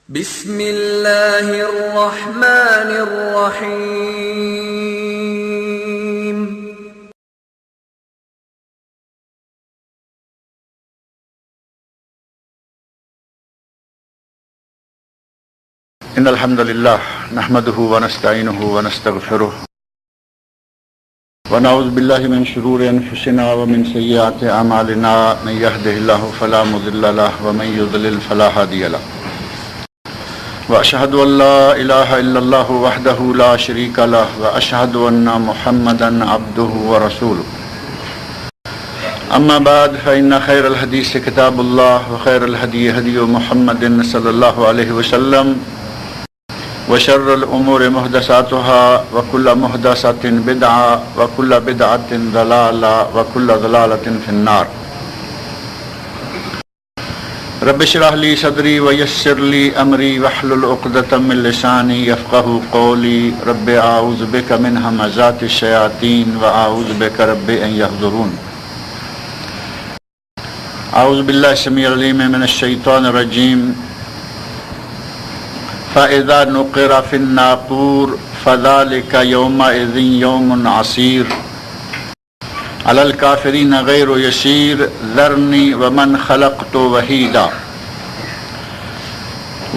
بسم اللہ الرحمن الرحیم۔ ان الحمد للہ نحمده ونستعینه ونستغفره ونعوذ باللہ من شرور انفسنا ومن سیئات اعمالنا من يهده الله فلا مضل له ومن يضلل فلا هادي له واشهد ان لا اله الا الله وحده لا شريك له واشهد ان محمدا عبده ورسوله اما بعد فان خير الحديث كتاب الله وخير الهدي هدي محمد صلى الله عليه وسلم وشر الامور محدثاتها وكل محدثة بدعة وكل بدعة ضلالة وكل ضلالة في النار۔ رب اشرح لي صدري ويسر لي امري واحلل عقدة من لساني يفقهوا قولي رب اعوذ بك من همزات الشياطين واعوذ بك رب ان يحضرون۔ اعوذ بالله السميع العليم من الشيطان الرجيم۔ فإذا نقر في الناقور فذلك يومئذ يوم عسير على الكافرين غير يسير ذرني ومن خلقت وحيدا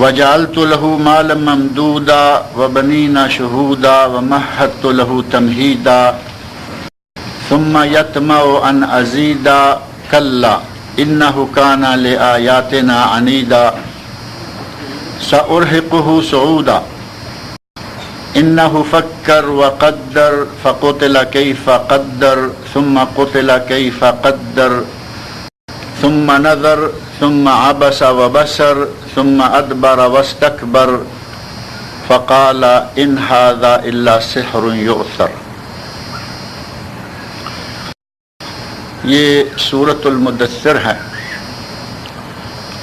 وجعلت له مالا ممدودا وبنين شهودا ومهدت له تمهيدا ثم يطمع أن أزيد كلا إنه كان لآياتنا عنيدا سأرهقه صعودا إنه فكر وقدر فقتل كيف قدر ثم قتل كيف قدر ثم نظر ثم عبس وبسر ثم أدبر واستكبر فقال إن هذا إلا سحر يؤثر۔ یہ سورۃ المدثر ہے،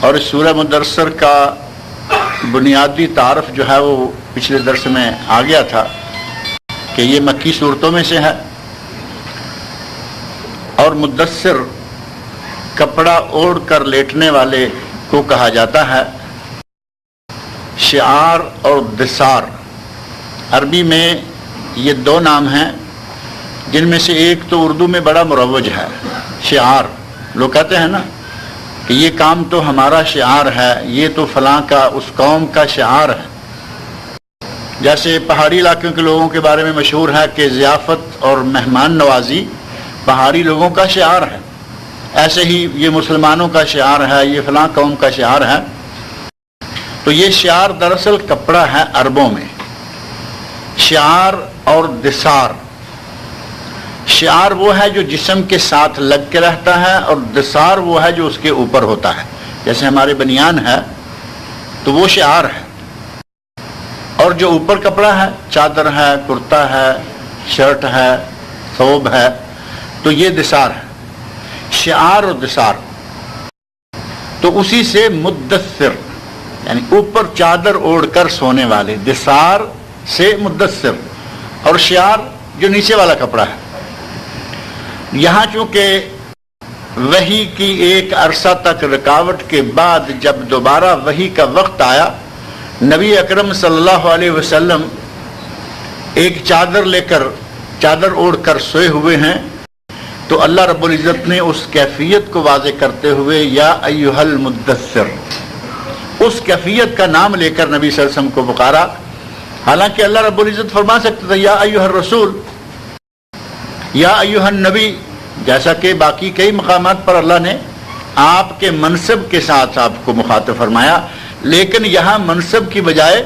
اور اس سورہ مدثر کا بنیادی تعارف جو ہے وہ پچھلے درس میں آ گیا تھا کہ یہ مکی صورتوں میں سے ہے، اور مدثر کپڑا اوڑھ کر لیٹنے والے کو کہا جاتا ہے۔ شعار اور دثار عربی میں یہ دو نام ہیں، جن میں سے ایک تو اردو میں بڑا مروج ہے، شعار۔ لوگ کہتے ہیں نا کہ یہ کام تو ہمارا شعار ہے، یہ تو فلاں کا اس قوم کا شعار ہے۔ جیسے پہاڑی علاقوں کے لوگوں کے بارے میں مشہور ہے کہ ضیافت اور مہمان نوازی پہاڑی لوگوں کا شعار ہے، ایسے ہی یہ مسلمانوں کا شعار ہے، یہ فلاں قوم کا شعار ہے۔ تو یہ شعار دراصل کپڑا ہے عربوں میں۔ شعار اور دثار، شعار وہ ہے جو جسم کے ساتھ لگ کے رہتا ہے، اور دثار وہ ہے جو اس کے اوپر ہوتا ہے۔ جیسے ہمارے بنیان ہے تو وہ شعار ہے، اور جو اوپر کپڑا ہے، چادر ہے، کرتا ہے، شرٹ ہے، ثوب ہے، تو یہ دثار ہے۔ شعار اور دثار تو اسی سے مدثر یعنی اوپر چادر اوڑھ کر سونے والے، دثار سے مدثر، اور شعار جو نیچے والا کپڑا ہے۔ یہاں چونکہ وحی کی ایک عرصہ تک رکاوٹ کے بعد جب دوبارہ وحی کا وقت آیا، نبی اکرم صلی اللہ علیہ وسلم ایک چادر لے کر، چادر اوڑھ کر سوئے ہوئے ہیں، تو اللہ رب العزت نے اس کیفیت کو واضح کرتے ہوئے یا ایھا المدثر، اس کیفیت کا نام لے کر نبی صلی اللہ علیہ وسلم کو پکارا۔ حالانکہ اللہ رب العزت فرما سکتا تھا یا ایھا الرسول، یا ایھا النبی، جیسا کہ باقی کئی مقامات پر اللہ نے آپ کے منصب کے ساتھ آپ کو مخاطب فرمایا، لیکن یہاں منصب کی بجائے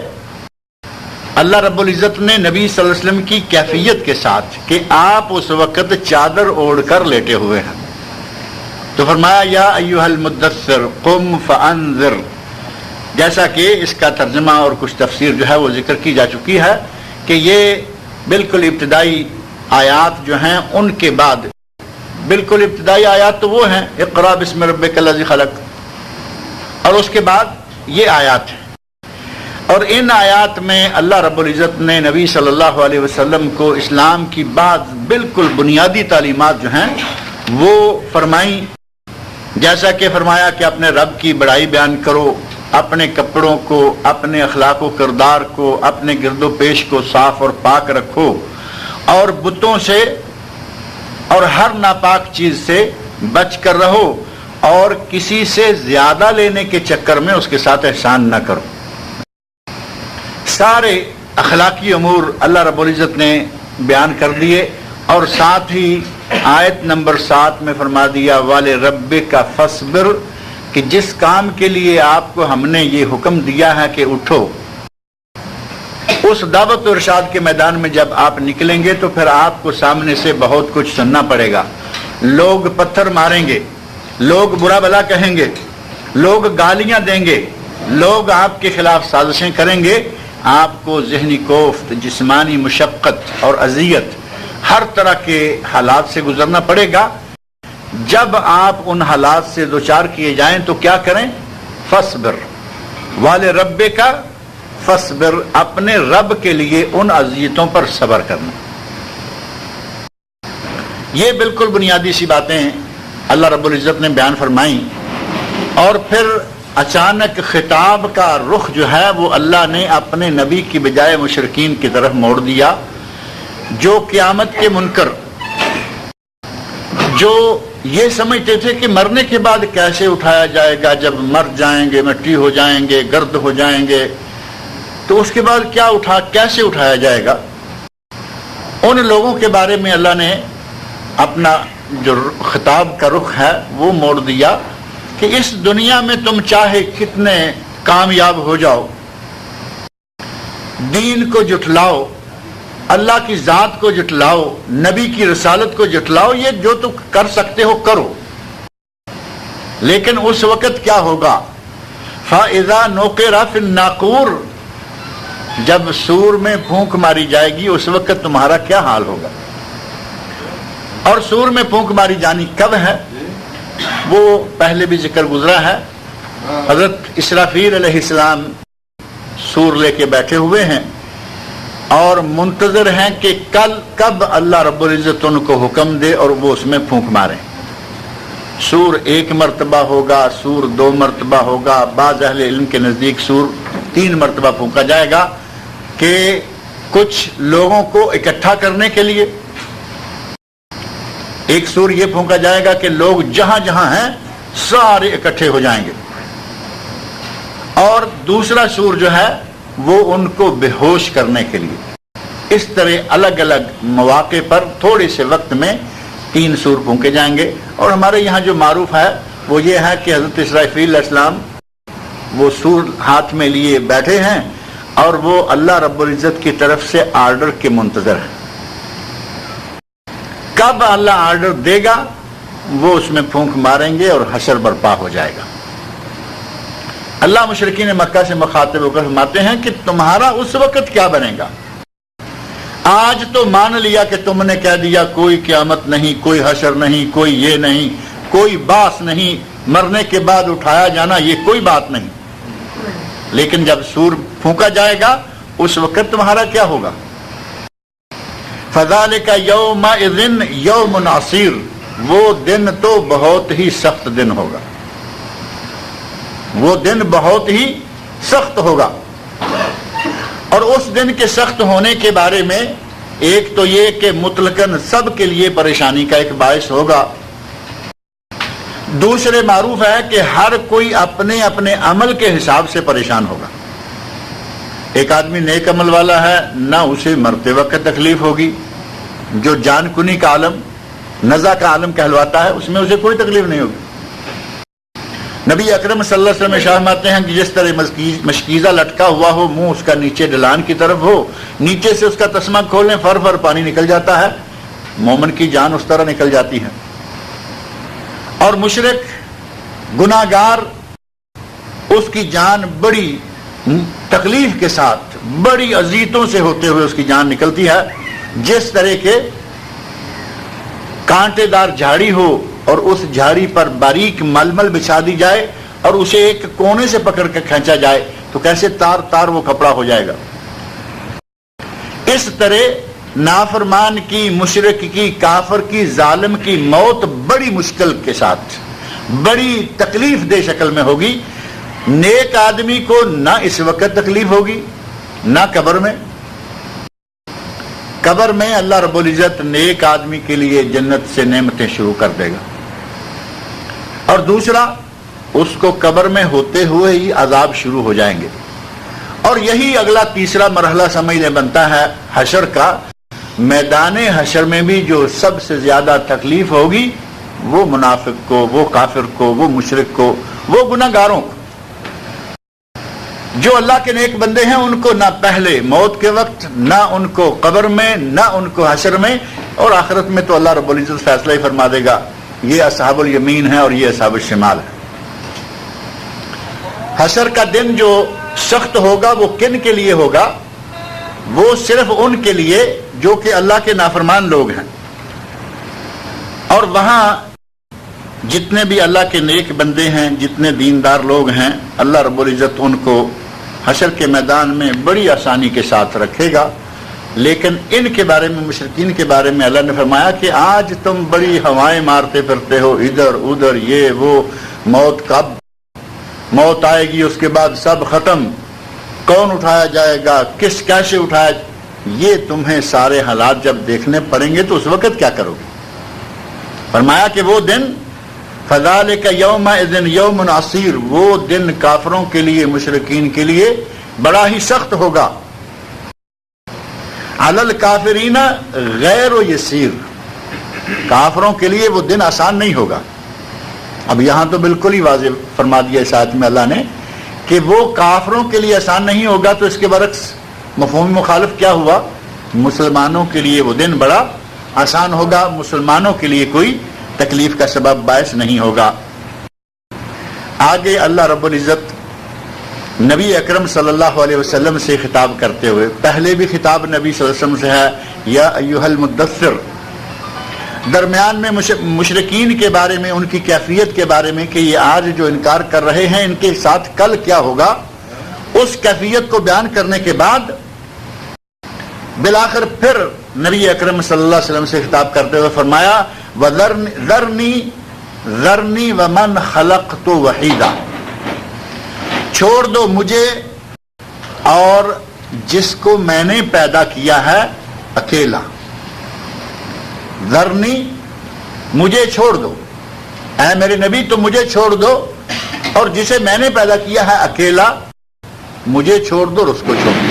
اللہ رب العزت نے نبی صلی اللہ علیہ وسلم کی کیفیت کے ساتھ کہ آپ اس وقت چادر اوڑھ کر لیٹے ہوئے ہیں، تو فرمایا یا ایھا المدثر قم فانذر، جیسا کہ اس کا ترجمہ اور کچھ تفسیر جو ہے وہ ذکر کی جا چکی ہے کہ یہ بالکل ابتدائی آیات جو ہیں ان کے بعد، بالکل ابتدائی آیات تو وہ ہیں اقرا بسم ربک الذی خلق، اور اس کے بعد یہ آیات ہیں، اور ان آیات میں اللہ رب العزت نے نبی صلی اللہ علیہ وسلم کو اسلام کی بعض بالکل بنیادی تعلیمات جو ہیں وہ فرمائیں، جیسا کہ فرمایا کہ اپنے رب کی بڑائی بیان کرو، اپنے کپڑوں کو، اپنے اخلاق و کردار کو، اپنے گرد و پیش کو صاف اور پاک رکھو، اور بتوں سے اور ہر ناپاک چیز سے بچ کر رہو، اور کسی سے زیادہ لینے کے چکر میں اس کے ساتھ احسان نہ کرو۔ سارے اخلاقی امور اللہ رب العزت نے بیان کر دیے، اور ساتھ ہی آیت نمبر 7 میں فرما دیا وَلِرَبِّكَ فَاصْبِرْ، کہ جس کام کے لیے آپ کو ہم نے یہ حکم دیا ہے کہ اٹھو، اس دعوت و ارشاد کے میدان میں جب آپ نکلیں گے تو پھر آپ کو سامنے سے بہت کچھ سننا پڑے گا۔ لوگ پتھر ماریں گے، لوگ برا بھلا کہیں گے، لوگ گالیاں دیں گے، لوگ آپ کے خلاف سازشیں کریں گے۔ آپ کو ذہنی کوفت، جسمانی مشقت اور اذیت، ہر طرح کے حالات سے گزرنا پڑے گا۔ جب آپ ان حالات سے دوچار کیے جائیں تو کیا کریں؟ فصبر وَلِرَبِّكَ فصبر، اپنے رب کے لیے ان اذیتوں پر صبر کرنا۔ یہ بالکل بنیادی سی باتیں اللہ رب العزت نے بیان فرمائیں، اور پھر اچانک خطاب کا رخ جو ہے وہ اللہ نے اپنے نبی کی بجائے مشرکین کی طرف موڑ دیا، جو قیامت کے منکر، جو یہ سمجھتے تھے کہ مرنے کے بعد کیسے اٹھایا جائے گا، جب مر جائیں گے، مٹی ہو جائیں گے، گرد ہو جائیں گے، تو اس کے بعد کیسے اٹھایا جائے گا، ان لوگوں کے بارے میں اللہ نے اپنا جو خطاب کا رخ ہے وہ موڑ دیا کہ اس دنیا میں تم چاہے کتنے کامیاب ہو جاؤ، دین کو جھٹلاؤ، اللہ کی ذات کو جھٹلاؤ، نبی کی رسالت کو جھٹلاؤ، یہ جو تم کر سکتے ہو کرو، لیکن اس وقت کیا ہوگا؟ فَإِذَا نُقِرَ فِي النَّاقُورِ، جب سور میں پھونک ماری جائے گی اس وقت تمہارا کیا حال ہوگا۔ اور سور میں پھونک ماری جانی کب ہے وہ پہلے بھی ذکر گزرا ہے۔ حضرت اسرافیل علیہ السلام سور لے کے بیٹھے ہوئے ہیں اور منتظر ہیں کہ کب اللہ رب العزت ان کو حکم دے اور وہ اس میں پھونک ماریں۔ سور 1 مرتبہ ہوگا، سور 2 مرتبہ ہوگا، بعض اہل علم کے نزدیک سور 3 مرتبہ پھونکا جائے گا، کہ کچھ لوگوں کو اکٹھا کرنے کے لیے ایک سور یہ پھونکا جائے گا کہ لوگ جہاں جہاں ہیں سارے اکٹھے ہو جائیں گے، اور دوسرا سور جو ہے وہ ان کو بے ہوش کرنے کے لیے۔ اس طرح الگ الگ مواقع پر تھوڑے سے وقت میں 3 سور پھونکے جائیں گے۔ اور ہمارے یہاں جو معروف ہے وہ یہ ہے کہ حضرت اسرافیل علیہ السلام وہ سور ہاتھ میں لیے بیٹھے ہیں اور وہ اللہ رب العزت کی طرف سے آرڈر کے منتظر ہیں۔ کب اللہ آرڈر دے گا وہ اس میں پھونک ماریں گے اور حشر برپا ہو جائے گا۔ اللہ مشرکین مکہ سے مخاطب ہو کر فرماتے ہیں کہ تمہارا اس وقت کیا بنے گا؟ آج تو مان لیا کہ تم نے کہہ دیا کوئی قیامت نہیں، کوئی حشر نہیں، کوئی یہ نہیں، کوئی باس نہیں، مرنے کے بعد اٹھایا جانا یہ کوئی بات نہیں، لیکن جب سور پھونکا جائے گا اس وقت تمہارا کیا ہوگا؟ فَذَلِكَ يَوْمَئِذٍ يَوْمٌ عَسِيرٌ، وہ دن تو بہت ہی سخت دن ہوگا، وہ دن بہت ہی سخت ہوگا۔ اور اس دن کے سخت ہونے کے بارے میں ایک تو یہ کہ مطلقاً سب کے لیے پریشانی کا ایک باعث ہوگا، دوسرے معروف ہے کہ ہر کوئی اپنے اپنے عمل کے حساب سے پریشان ہوگا۔ ایک آدمی نیک عمل والا ہے، نہ اسے مرتے وقت تکلیف ہوگی، جو جان کنی کا عالم، نزع کا عالم کہلواتا ہے، اس میں اسے کوئی تکلیف نہیں ہوگی۔ نبی اکرم صلی اللہ علیہ وسلم ارشاد فرماتے ہیں کہ جس طرح مشکیزہ لٹکا ہوا ہو، منہ اس کا نیچے ڈھلان کی طرف ہو، نیچے سے اس کا تسمہ کھولیں فر فر پانی نکل جاتا ہے، مومن کی جان اس طرح نکل جاتی ہے۔ اور مشرک گناہگار، اس کی جان بڑی تکلیف کے ساتھ، بڑی اذیتوں سے ہوتے ہوئے اس کی جان نکلتی ہے، جس طرح کے کانٹے دار جھاڑی ہو اور اس جھاڑی پر باریک ململ بچھا دی جائے اور اسے ایک کونے سے پکڑ کے کھینچا جائے تو کیسے تار تار وہ کپڑا ہو جائے گا۔ اس طرح نافرمان کی، مشرک کی، کافر کی، ظالم کی موت بڑی مشکل کے ساتھ، بڑی تکلیف دہ شکل میں ہوگی، نیک آدمی کو نہ اس وقت تکلیف ہوگی نہ قبر میں. قبر میں اللہ رب العزت نیک آدمی کے لیے جنت سے نعمتیں شروع کر دے گا, اور دوسرا اس کو قبر میں ہوتے ہوئے ہی عذاب شروع ہو جائیں گے. اور یہی اگلا تیسرا مرحلہ سمجھنے بنتا ہے حشر کا. میدان حشر میں بھی جو سب سے زیادہ تکلیف ہوگی وہ منافق کو, وہ کافر کو, وہ مشرک کو, وہ گناہگاروں کو. جو اللہ کے نیک بندے ہیں ان کو نہ پہلے موت کے وقت, نہ ان کو قبر میں, نہ ان کو حشر میں, اور آخرت میں تو اللہ رب العزت فیصلہ ہی فرما دے گا یہ اصحاب الیمین ہے اور یہ اصحاب الشمال ہے. حشر کا دن جو سخت ہوگا وہ کن کے لیے ہوگا؟ وہ صرف ان کے لیے جو کہ اللہ کے نافرمان لوگ ہیں. اور وہاں جتنے بھی اللہ کے نیک بندے ہیں, جتنے دیندار لوگ ہیں, اللہ رب العزت ان کو حشر کے میدان میں بڑی آسانی کے ساتھ رکھے گا. لیکن ان کے بارے میں, مشرکین کے بارے میں اللہ نے فرمایا کہ آج تم بڑی ہوائیں مارتے پھرتے ہو ادھر ادھر, یہ وہ, موت کب موت آئے گی, اس کے بعد سب ختم, کون اٹھایا جائے گا, کس کیسے اٹھایا, یہ تمہیں سارے حالات جب دیکھنے پڑیں گے تو اس وقت کیا کرو گے؟ فرمایا کہ وہ دن فذالک یومئذ یوم عسیر, وہ دن کافروں کے لیے, مشرکین کے لیے بڑا ہی سخت ہوگا. علی الکافرین غیر یسیر, کافروں کے لیے وہ دن آسان نہیں ہوگا. اب یہاں تو بالکل ہی واضح فرما دیا اس آیت میں اللہ نے کہ وہ کافروں کے لیے آسان نہیں ہوگا, تو اس کے برعکس مفہوم مخالف کیا ہوا؟ مسلمانوں کے لیے وہ دن بڑا آسان ہوگا, مسلمانوں کے لیے کوئی تکلیف کا سبب باعث نہیں ہوگا. آگے اللہ رب العزت نبی اکرم صلی اللہ علیہ وسلم سے خطاب کرتے ہوئے, پہلے بھی خطاب نبی صلی اللہ علیہ وسلم سے ہے یا ایھا المدثر, درمیان میں مشرکین کے بارے میں, ان کی کیفیت کے بارے میں کہ یہ آج جو انکار کر رہے ہیں ان کے ساتھ کل کیا ہوگا, اس کیفیت کو بیان کرنے کے بعد بالآخر پھر نبی اکرم صلی اللہ علیہ وسلم سے خطاب کرتے ہوئے فرمایا ذرنی ومن خلقت وحیدا, چھوڑ دو مجھے اور جس کو میں نے پیدا کیا ہے اکیلا. ذرنی, مجھے چھوڑ دو, اے میرے نبی تم مجھے چھوڑ دو, اور جسے میں نے پیدا کیا ہے اکیلا مجھے چھوڑ دو اور اس کو چھوڑ دو.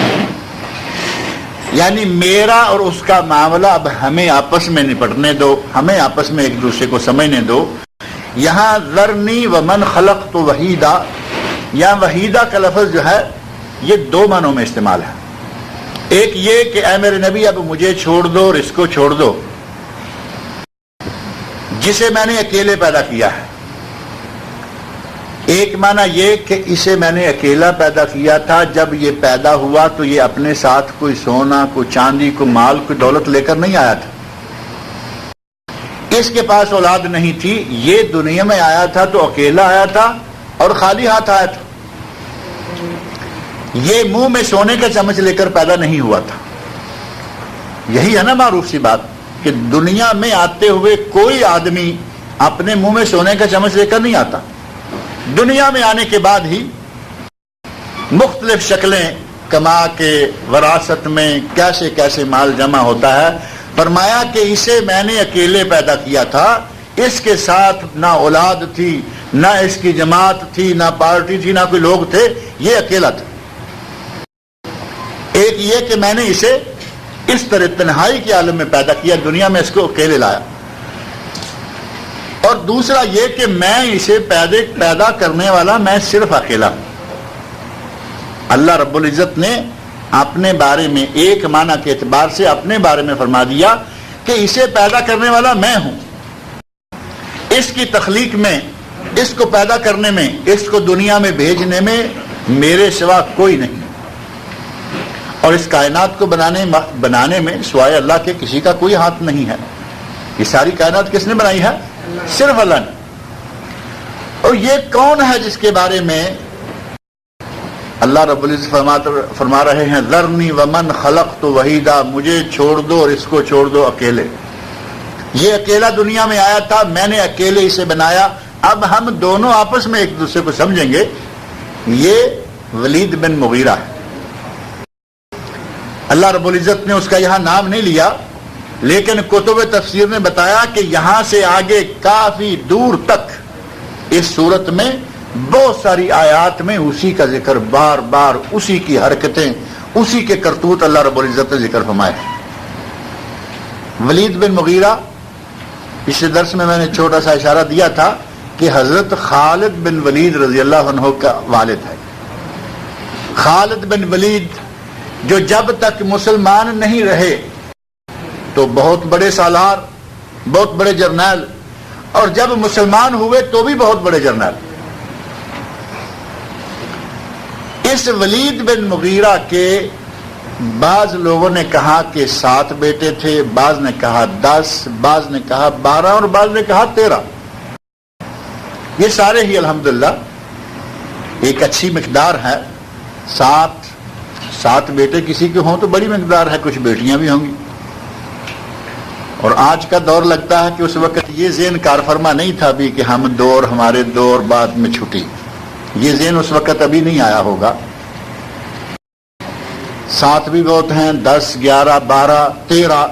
یعنی میرا اور اس کا معاملہ اب ہمیں آپس میں نپٹنے دو, ہمیں آپس میں ایک دوسرے کو سمجھنے دو. یہاں ذرنی ومن خلقت وحیدا, یا وحیدہ کا لفظ جو ہے یہ دو معنوں میں استعمال ہے. ایک یہ کہ اے میرے نبی اب مجھے چھوڑ دو اور اس کو چھوڑ دو جسے میں نے اکیلے پیدا کیا ہے. ایک معنی یہ کہ اسے میں نے اکیلا پیدا کیا تھا, جب یہ پیدا ہوا تو یہ اپنے ساتھ کوئی سونا, کوئی چاندی, کوئی مال, کوئی دولت لے کر نہیں آیا تھا, اس کے پاس اولاد نہیں تھی, یہ دنیا میں آیا تھا تو اکیلا آیا تھا اور خالی ہاتھ آیا تھا. یہ منہ میں سونے کا چمچ لے کر پیدا نہیں ہوا تھا. یہی ہے نا معروف سی بات کہ دنیا میں آتے ہوئے کوئی آدمی اپنے منہ میں سونے کا چمچ لے کر نہیں آتا. دنیا میں آنے کے بعد ہی مختلف شکلیں کما کے وراثت میں کیسے کیسے مال جمع ہوتا ہے. فرمایا کہ اسے میں نے اکیلے پیدا کیا تھا, اس کے ساتھ نہ اولاد تھی, نہ اس کی جماعت تھی, نہ پارٹی تھی, نہ کوئی لوگ تھے, یہ اکیلا تھا. ایک یہ کہ میں نے اسے اس طرح تنہائی کے عالم میں پیدا کیا, دنیا میں اس کو اکیلے لایا. اور دوسرا یہ کہ میں اسے پیدا کرنے والا میں صرف اکیلا ہوں. اللہ رب العزت نے اپنے بارے میں ایک معنی کے اعتبار سے اپنے بارے میں فرما دیا کہ اسے پیدا کرنے والا میں ہوں. اس کی تخلیق میں, اس کو پیدا کرنے میں, اس کو دنیا میں بھیجنے میں میرے سوا کوئی نہیں, اور اس کائنات کو بنانے میں سوائے اللہ کے کسی کا کوئی ہاتھ نہیں ہے. یہ ساری کائنات کس نے بنائی ہے؟ صرف اللہ نے. اور یہ کون ہے جس کے بارے میں اللہ رب العزت فرما رہے ہیں ذرنی ومن خلقت وحیدا, مجھے چھوڑ دو اور اس کو چھوڑ دو اکیلے. یہ اکیلا دنیا میں آیا تھا, میں نے اکیلے اسے بنایا. اب ہم دونوں آپس میں ایک دوسرے کو سمجھیں گے. یہ ولید بن مغیرہ ہے. اللہ رب العزت نے اس کا یہاں نام نہیں لیا، لیکن کتب تفسیر نے بتایا کہ یہاں سے آگے کافی دور تک اس صورت میں بہت ساری آیات میں اسی کا ذکر، بار بار اسی کی حرکتیں، اسی کے کرتوت اللہ رب العزت نے ذکر فرمائے. ولید بن مغیرہ، پچھلے درس میں نے چھوٹا سا اشارہ دیا تھا کہ حضرت خالد بن ولید رضی اللہ عنہ کا والد ہے. خالد بن ولید جو جب تک مسلمان نہیں رہے تو بہت بڑے سالار، بہت بڑے جرنیل، اور جب مسلمان ہوئے تو بھی بہت بڑے جرنیل. اس ولید بن مغیرہ کے بعض لوگوں نے کہا کہ 7 بیٹے تھے، بعض نے کہا 10، بعض نے کہا 12 اور بعض نے کہا 13. یہ سارے ہی الحمدللہ ایک اچھی مقدار ہے. 7 بیٹے کسی کے ہوں تو بڑی مقدار ہے، کچھ بیٹیاں بھی ہوں گی. اور آج کا دور لگتا ہے کہ اس وقت یہ ذہن کار فرما نہیں تھا بھی کہ ہم 2 اور ہمارے 2 اور بعد میں چھٹی، یہ ذہن اس وقت ابھی نہیں آیا ہوگا. 7 بھی بہت ہیں، 10، 11، 12، 13.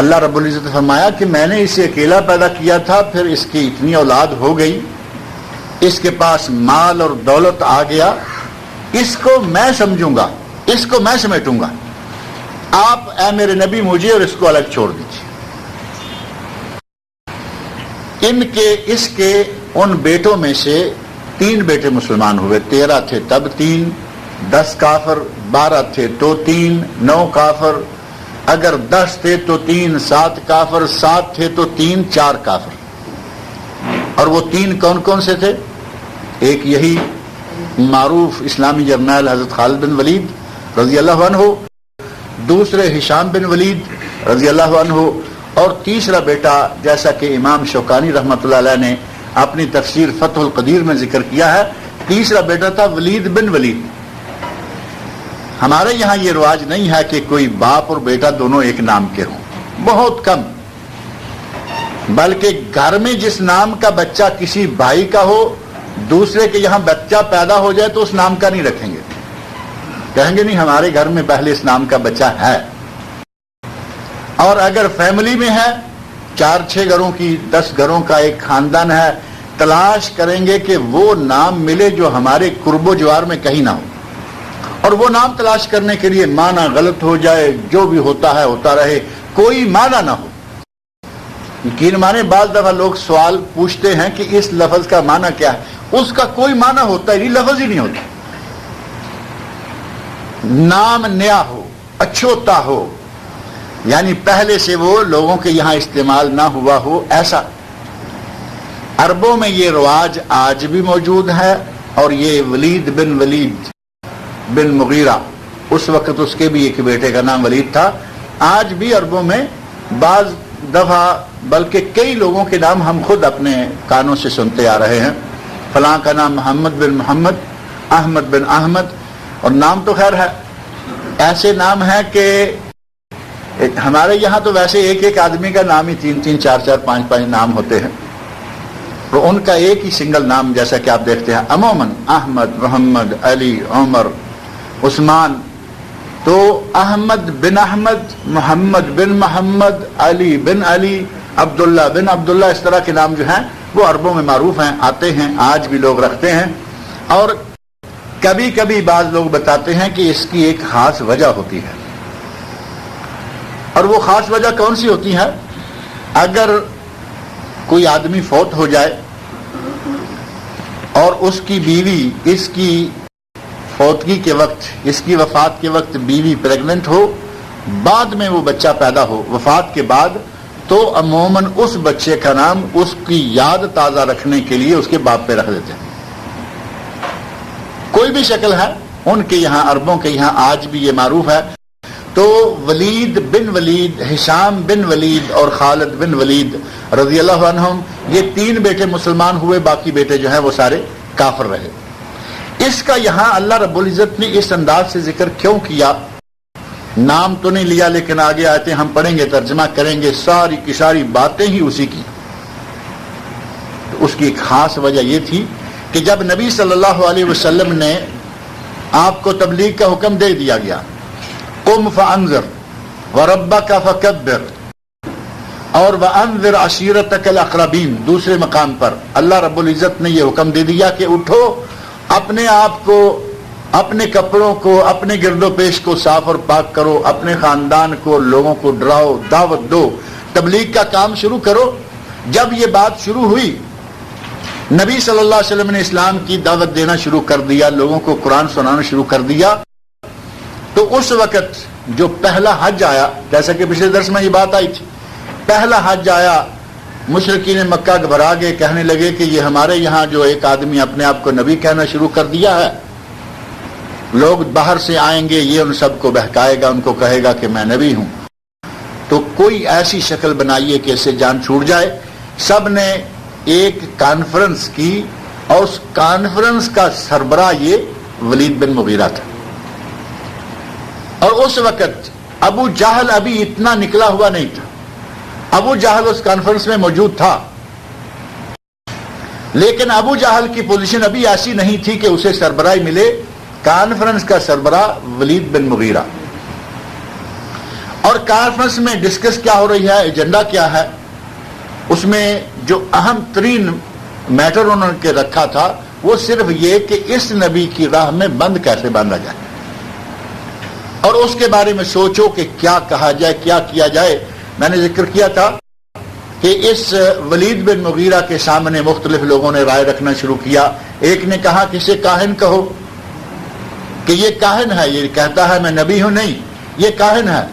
اللہ رب العزت نے فرمایا کہ میں نے اسے اکیلا پیدا کیا تھا، پھر اس کی اتنی اولاد ہو گئی، اس کے پاس مال اور دولت آ گیا، اس کو میں سمجھوں گا، اس کو میں سمیٹوں گا. آپ اے میرے نبی مجھے اور اس کو الگ چھوڑ دیجیے. اس کے ان بیٹوں میں سے 3 بیٹے مسلمان ہوئے. 13 تھے تب 3، 10 کافر، 12 تھے تو 3، 9 کافر، اگر 10 تھے تو 3، 7 کافر، 7 تھے تو 3، 4 کافر. اور وہ 3 کون کون سے تھے؟ ایک یہی معروف اسلامی جرنیل حضرت خالد بن ولید رضی اللہ عنہ، دوسرے ہشام بن ولید رضی اللہ عنہ، اور تیسرا بیٹا جیسا کہ امام شوکانی رحمۃ اللہ علیہ نے اپنی تفسیر فتح القدیر میں ذکر کیا ہے، تیسرا بیٹا تھا ولید بن ولید. ہمارے یہاں یہ رواج نہیں ہے کہ کوئی باپ اور بیٹا دونوں ایک نام کے ہوں، بہت کم. بلکہ گھر میں جس نام کا بچہ کسی بھائی کا ہو، دوسرے کے یہاں بچہ پیدا ہو جائے تو اس نام کا نہیں رکھیں گے، کہیں گے نہیں ہمارے گھر میں پہلے اس نام کا بچہ ہے. اور اگر فیملی میں ہے، 4-6 گھروں کی، 10 گھروں کا ایک خاندان ہے، تلاش کریں گے کہ وہ نام ملے جو ہمارے قرب و جوار میں کہیں نہ ہو. اور وہ نام تلاش کرنے کے لیے معنی غلط ہو جائے، جو بھی ہوتا ہے ہوتا رہے، کوئی معنی نہ ہو. یقین مانے بعض دفعہ لوگ سوال پوچھتے ہیں کہ اس لفظ کا معنی کیا ہے، اس کا کوئی معنی ہوتا ہی نہیں، لفظ ہی نہیں ہوتا. نام نیا ہو، اچھوتا ہو، یعنی پہلے سے وہ لوگوں کے یہاں استعمال نہ ہوا ہو، ایسا. عربوں میں یہ رواج آج بھی موجود ہے. اور یہ ولید بن مغیرہ، اس وقت اس کے بھی ایک بیٹے کا نام ولید تھا. آج بھی عربوں میں بعض دفعہ، بلکہ کئی لوگوں کے نام ہم خود اپنے کانوں سے سنتے آ رہے ہیں. فلاں کا نام محمد بن محمد، احمد بن احمد، اور نام تو خیر ہے، ایسے نام ہیں کہ ہمارے یہاں تو ویسے ایک آدمی کا نام ہی 3-3، 4-4، 5-5 نام ہوتے ہیں، تو ان کا ایک ہی سنگل نام جیسا کہ آپ دیکھتے ہیں عموماً احمد، محمد، علی، عمر، عثمان. تو احمد بن احمد، محمد بن محمد، علی بن علی، عبداللہ بن عبداللہ، اس طرح کے نام جو ہیں وہ عربوں میں معروف ہیں، آتے ہیں، آج بھی لوگ رکھتے ہیں. اور کبھی کبھی بعض لوگ بتاتے ہیں کہ اس کی ایک خاص وجہ ہوتی ہے. اور وہ خاص وجہ کون سی ہوتی ہے؟ اگر کوئی آدمی فوت ہو جائے اور اس کی بیوی اس کی فوتگی کے وقت، اس کی وفات کے وقت بیوی پریگننٹ ہو، بعد میں وہ بچہ پیدا ہو وفات کے بعد، تو عموماً اس بچے کا نام اس کی یاد تازہ رکھنے کے لیے اس کے باپ پہ رکھ دیتے ہیں. کوئی بھی شکل ہے، ان کے یہاں، عربوں کے یہاں آج بھی یہ معروف ہے. تو ولید بن ولید، ہشام بن ولید اور خالد بن ولید رضی اللہ عنہم، یہ 3 بیٹے مسلمان ہوئے، باقی بیٹے جو ہیں وہ سارے کافر رہے. اس کا یہاں اللہ رب العزت نے اس انداز سے ذکر کیوں کیا؟ نام تو نہیں لیا، لیکن آگے آتے ہم پڑھیں گے، ترجمہ کریں گے، ساری کی ساری باتیں ہی اسی کی. اس کی ایک خاص وجہ یہ تھی کہ جب نبی صلی اللہ علیہ وسلم نے آپ کو تبلیغ کا حکم دے دیا گیا، قم فانذر وربک فکبر اور وانذر عشیرتک الاقربین، دوسرے مقام پر اللہ رب العزت نے یہ حکم دے دیا کہ اٹھو، اپنے آپ کو، اپنے کپڑوں کو، اپنے گرد و پیش کو صاف اور پاک کرو، اپنے خاندان کو، لوگوں کو ڈراؤ، دعوت دو، تبلیغ کا کام شروع کرو۔ جب یہ بات شروع ہوئی، نبی صلی اللہ علیہ وسلم نے اسلام کی دعوت دینا شروع کر دیا، لوگوں کو قرآن سنانا شروع کر دیا، تو اس وقت جو پہلا حج آیا، جیسا کہ پچھلے درس میں یہ بات آئی تھی، پہلا حج آیا، مشرکین مکہ گھبرا گئے، کہنے لگے کہ یہ ہمارے یہاں جو ایک آدمی اپنے آپ کو نبی کہنا شروع کر دیا ہے، لوگ باہر سے آئیں گے، یہ ان سب کو بہکائے گا، ان کو کہے گا کہ میں نبی ہوں، تو کوئی ایسی شکل بنائیے کہ اس سے جان چھوٹ جائے۔ سب نے ایک کانفرنس کی، اور اس کانفرنس کا سربراہ یہ ولید بن مغیرہ تھا، اور اس وقت ابو جہل ابھی اتنا نکلا ہوا نہیں تھا۔ ابو جہل اس کانفرنس میں موجود تھا، لیکن ابو جہل کی پوزیشن ابھی ایسی نہیں تھی کہ اسے سربراہی ملے۔ کانفرنس کا سربراہ ولید بن مغیرہ، اور کانفرنس میں ڈسکس کیا ہو رہی ہے، ایجنڈا کیا ہے، اس میں جو اہم ترین میٹر انہوں نے رکھا تھا وہ صرف یہ کہ اس نبی کی راہ میں بند کیسے باندھا جائے، اور اس کے بارے میں سوچو کہ کیا کہا جائے، کیا کیا جائے۔ میں نے ذکر کیا تھا کہ اس ولید بن مغیرہ کے سامنے مختلف لوگوں نے رائے رکھنا شروع کیا۔ ایک نے کہا کہ اسے کاہن کہو، کہ یہ کاہن ہے، یہ کہتا ہے میں نبی ہوں، نہیں، یہ کاہن ہے۔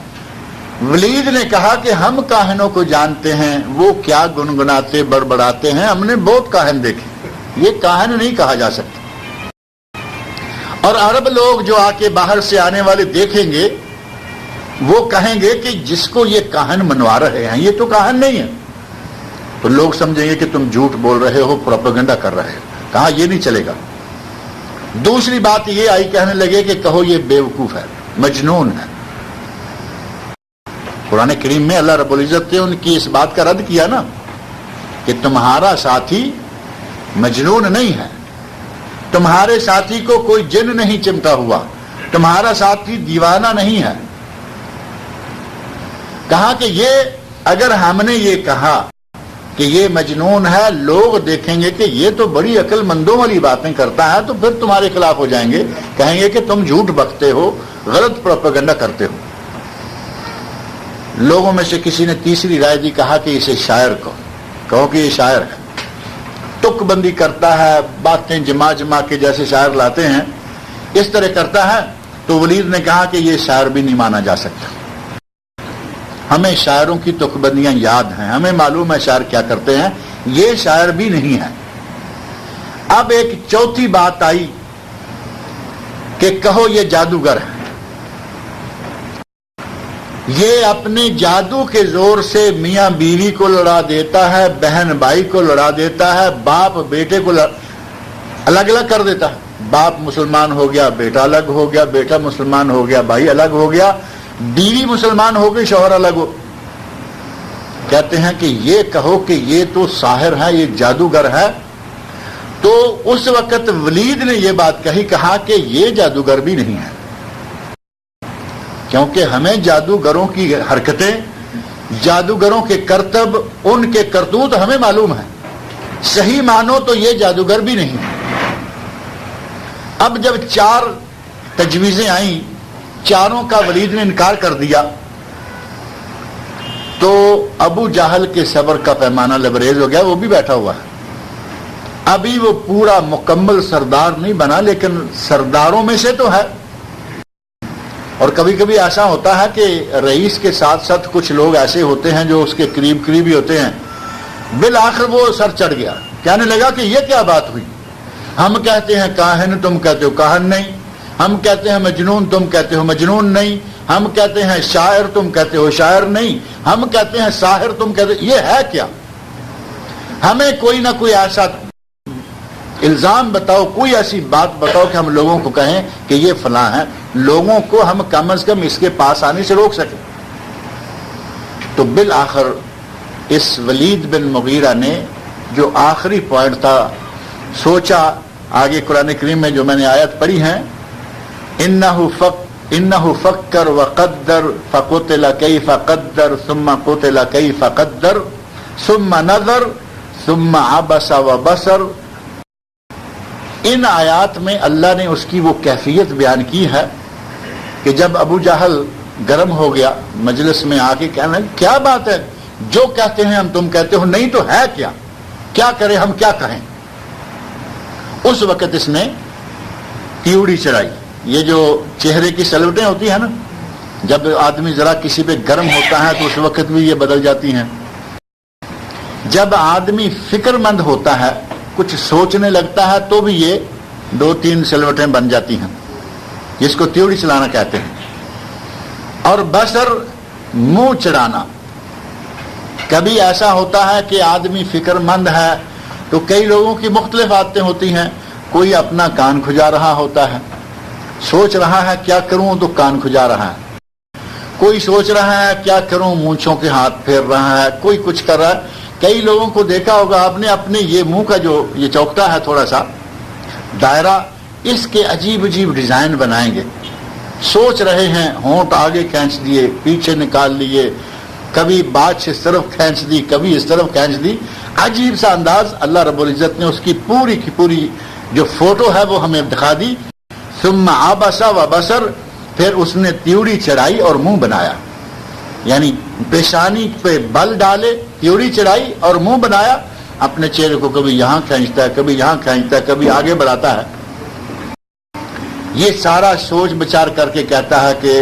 ولید نے کہا کہ ہم کاہنوں کو جانتے ہیں، وہ کیا گنگناتے بڑبڑاتے ہیں، ہم نے بہت کاہن دیکھے، یہ کاہن نہیں کہا جا سکتا۔ اور عرب لوگ جو آ کے باہر سے آنے والے دیکھیں گے، وہ کہیں گے کہ جس کو یہ کاہن منوا رہے ہیں یہ تو کاہن نہیں ہے، تو لوگ سمجھیں گے کہ تم جھوٹ بول رہے ہو، پروپیگنڈا کر رہے ہو۔ کہا یہ نہیں چلے گا۔ دوسری بات یہ آئی، کہنے لگے کہ کہو یہ بیوقوف ہے، مجنون ہے۔ قرآن کریم میں اللہ رب العزت نے ان کی اس بات کا رد کیا نا کہ تمہارا ساتھی مجنون نہیں ہے، تمہارے ساتھی کو کوئی جن نہیں چمٹا ہوا، تمہارا ساتھی دیوانہ نہیں ہے۔ کہا کہ یہ اگر ہم نے یہ کہا کہ یہ مجنون ہے، لوگ دیکھیں گے کہ یہ تو بڑی عقل مندوں والی باتیں کرتا ہے، تو پھر تمہارے خلاف ہو جائیں گے، کہیں گے کہ تم جھوٹ بکتے ہو، غلط پروپیگنڈا کرتے ہو۔ لوگوں میں سے کسی نے تیسری رائے دی، کہا کہ اسے شاعر کہو کہ یہ شاعر ہے، تک بندی کرتا ہے، باتیں جما جما کے جیسے شاعر لاتے ہیں اس طرح کرتا ہے۔ تو ولید نے کہا کہ یہ شاعر بھی نہیں مانا جا سکتا، ہمیں شاعروں کی تک بندیاں یاد ہیں، ہمیں معلوم ہے شاعر کیا کرتے ہیں، یہ شاعر بھی نہیں ہے۔ اب ایک چوتھی بات آئی کہ کہو یہ جادوگر ہے، یہ اپنے جادو کے زور سے میاں بیوی کو لڑا دیتا ہے، بہن بھائی کو لڑا دیتا ہے، باپ بیٹے کو الگ الگ کر دیتا ہے، باپ مسلمان ہو گیا، بیٹا الگ ہو گیا، بیٹا مسلمان ہو گیا، بھائی الگ ہو گیا، بیوی مسلمان ہو گئی، شوہر الگ ہو۔ کہتے ہیں کہ یہ کہو کہ یہ تو ساحر ہے، یہ جادوگر ہے۔ تو اس وقت ولید نے یہ بات کہی، کہا کہ یہ جادوگر بھی نہیں ہے، کیونکہ ہمیں جادوگروں کی حرکتیں، جادوگروں کے کرتب، ان کے کرتوت ہمیں معلوم ہے، صحیح مانو تو یہ جادوگر بھی نہیں ہے۔ اب جب 4 تجویزیں آئیں، چاروں کا ولید نے انکار کر دیا، تو ابو جہل کے صبر کا پیمانہ لبریز ہو گیا، وہ بھی بیٹھا ہوا ہے۔ ابھی وہ پورا مکمل سردار نہیں بنا، لیکن سرداروں میں سے تو ہے۔ اور کبھی کبھی ایسا ہوتا ہے کہ رئیس کے ساتھ ساتھ کچھ لوگ ایسے ہوتے ہیں جو اس کے قریب قریبی ہوتے ہیں۔ بالآخر وہ سر چڑھ گیا، کہنے لگا کہ یہ کیا بات ہوئی، ہم کہتے ہیں کاہن، تم کہتے ہو کاہن نہیں، ہم کہتے ہیں مجنون، تم کہتے ہو مجنون نہیں، ہم کہتے ہیں شاعر، تم کہتے ہو شاعر نہیں، ہم کہتے ہیں ساحر، تم کہتے ہو، یہ ہے کیا؟ ہمیں کوئی نہ کوئی ایسا الزام بتاؤ، کوئی ایسی بات بتاؤ کہ ہم لوگوں کو کہیں کہ یہ فلاں ہے، لوگوں کو ہم کم از کم اس کے پاس آنے سے روک سکیں۔ تو بالآخر اس ولید بن مغیرہ نے جو آخری پوائنٹ تھا، سوچا آگے قرآن کریم میں جو میں نے آیت پڑھی ہے، انہ فکر وقدر فقتل کیف قدر ثم قتل کیف قدر ثم نظر ثم عبس وبصر. ان آیات میں اللہ نے اس کی وہ کیفیت بیان کی ہے کہ جب ابو جہل گرم ہو گیا مجلس میں آ کے کہنا کیا بات ہے، جو کہتے ہیں ہم تم کہتے ہو، نہیں تو ہے کیا کریں ہم، کیا کہیں. اس وقت اس نے تیوڑی چڑھائی. یہ جو چہرے کی سلوٹیں ہوتی ہیں نا، جب آدمی ذرا کسی پہ گرم ہوتا ہے تو اس وقت بھی یہ بدل جاتی ہیں. جب آدمی فکر مند ہوتا ہے، کچھ سوچنے لگتا ہے، تو بھی یہ 2-3 سلوٹیں بن جاتی ہیں، جس کو تیوڑی چلانا کہتے ہیں. اور بصر منہ چڑھانا. کبھی ایسا ہوتا ہے کہ آدمی فکر مند ہے تو کئی لوگوں کی مختلف عادتیں ہوتی ہیں. کوئی اپنا کان کھجا رہا ہوتا ہے، سوچ رہا ہے کیا کروں تو کان کھجا رہا ہے. کوئی سوچ رہا ہے کیا کروں، مونچھوں کے ہاتھ پھیر رہا ہے. کوئی کچھ کر رہا ہے. کئی لوگوں کو دیکھا ہوگا آپ نے، اپنے یہ منہ کا جو یہ چوکتا ہے تھوڑا سا دائرہ، اس کے عجیب عجیب ڈیزائن بنائیں گے. سوچ رہے ہیں، ہونٹ آگے کھینچ دیے، پیچھے نکال لیے، کبھی بات اس طرف کھینچ دی، کبھی اس طرف کھینچ دی. عجیب سا انداز. اللہ رب العزت نے اس کی پوری کی پوری جو فوٹو ہے وہ ہمیں دکھا دی. ثم عبس وبصر، پھر اس نے تیوڑی چڑھائی اور منہ بنایا. یعنی پیشانی پہ بل ڈالے، تیوڑی چڑھائی اور منہ بنایا. اپنے چہرے کو کبھی یہاں کھینچتا ہے، کبھی یہاں کھینچتا ہے، کبھی آگے بڑھاتا ہے. یہ سارا سوچ بچار کر کے کہتا ہے کہ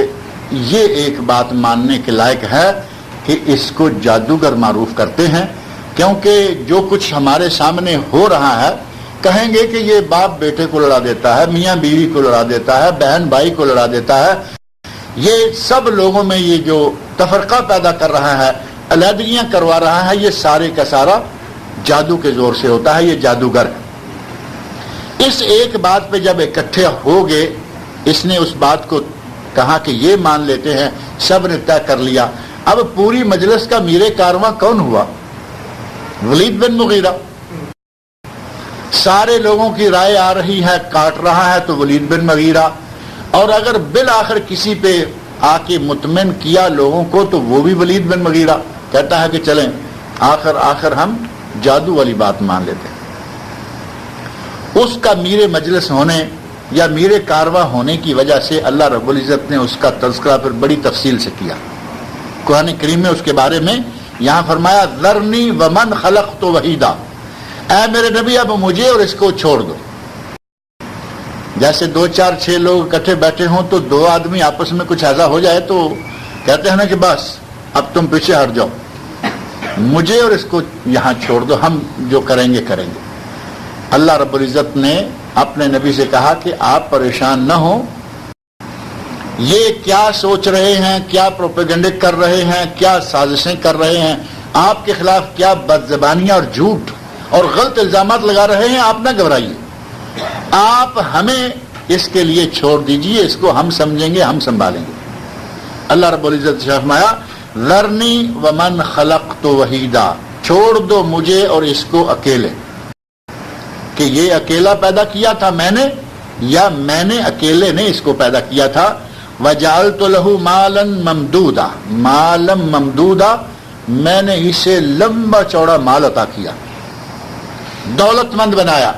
یہ ایک بات ماننے کے لائق ہے کہ اس کو جادوگر معروف کرتے ہیں، کیونکہ جو کچھ ہمارے سامنے ہو رہا ہے کہیں گے کہ یہ باپ بیٹے کو لڑا دیتا ہے، میاں بیوی کو لڑا دیتا ہے، بہن بھائی کو لڑا دیتا ہے. یہ سب لوگوں میں یہ جو تفرقہ پیدا کر رہا ہے، علیحدگیاں کروا رہا ہے، یہ سارے کا سارا جادو کے زور سے ہوتا ہے. یہ جادوگر ہے. اس ایک بات پہ جب اکٹھے ہو گئے، اس نے اس بات کو کہا کہ یہ مان لیتے ہیں، سب نے طے کر لیا. اب پوری مجلس کا میرے کارواں کون ہوا؟ ولید بن مغیرہ. سارے لوگوں کی رائے آ رہی ہے، کاٹ رہا ہے تو ولید بن مغیرہ. اور اگر بالآخر کسی پہ آ کے مطمئن کیا لوگوں کو تو وہ بھی ولید بن مغیرہ. کہتا ہے کہ چلیں آخر ہم جادو والی بات مان لیتے ہیں. اس کا میرے مجلس ہونے یا میرے کارواں ہونے کی وجہ سے اللہ رب العزت نے اس کا تذکرہ پھر بڑی تفصیل سے کیا. قرآن کریم میں اس کے بارے میں یہاں فرمایا ذرنی ومن خلقت وحیدا، اے میرے نبی اب مجھے اور اس کو چھوڑ دو. جیسے 2-4-6 لوگ اکٹھے بیٹھے ہوں تو 2 آدمی آپس میں کچھ ایسا ہو جائے تو کہتے ہیں نا کہ بس اب تم پیچھے ہٹ جاؤ، مجھے اور اس کو یہاں چھوڑ دو، ہم جو کریں گے کریں گے. اللہ رب العزت نے اپنے نبی سے کہا کہ آپ پریشان نہ ہوں، یہ کیا سوچ رہے ہیں، کیا پروپیگنڈے کر رہے ہیں، کیا سازشیں کر رہے ہیں آپ کے خلاف، کیا بدزبانیاں اور جھوٹ اور غلط الزامات لگا رہے ہیں. آپ نہ گھبرائیے، آپ ہمیں اس کے لیے چھوڑ دیجئے، اس کو ہم سمجھیں گے، ہم سنبھالیں گے. اللہ رب العزت نے فرمایا ذرنی ومن خلقت وحیدا، چھوڑ دو مجھے اور اس کو اکیلے. کہ یہ اکیلا پیدا کیا تھا میں نے، یا میں نے اکیلے نے اس کو پیدا کیا تھا. وجعلت له مالا ممدودا، مالا ممدودا، میں نے اسے لمبا چوڑا مال عطا کیا، دولت مند بنایا.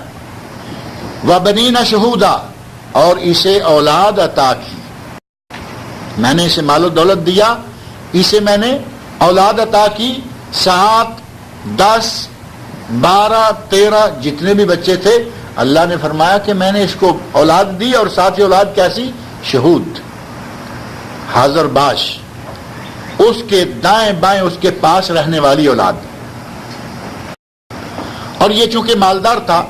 وبنین شہودا، اور اسے اولاد عطا کی. میں نے اسے مال و دولت دیا، اسے میں نے اولاد عطا کی. 7 10 12 13 جتنے بھی بچے تھے اللہ نے فرمایا کہ میں نے اس کو اولاد دی، اور ساتھ ہی اولاد کیسی؟ شہود، حاضر باش، اس کے دائیں بائیں اس کے پاس رہنے والی اولاد. اور یہ چونکہ مالدار تھا،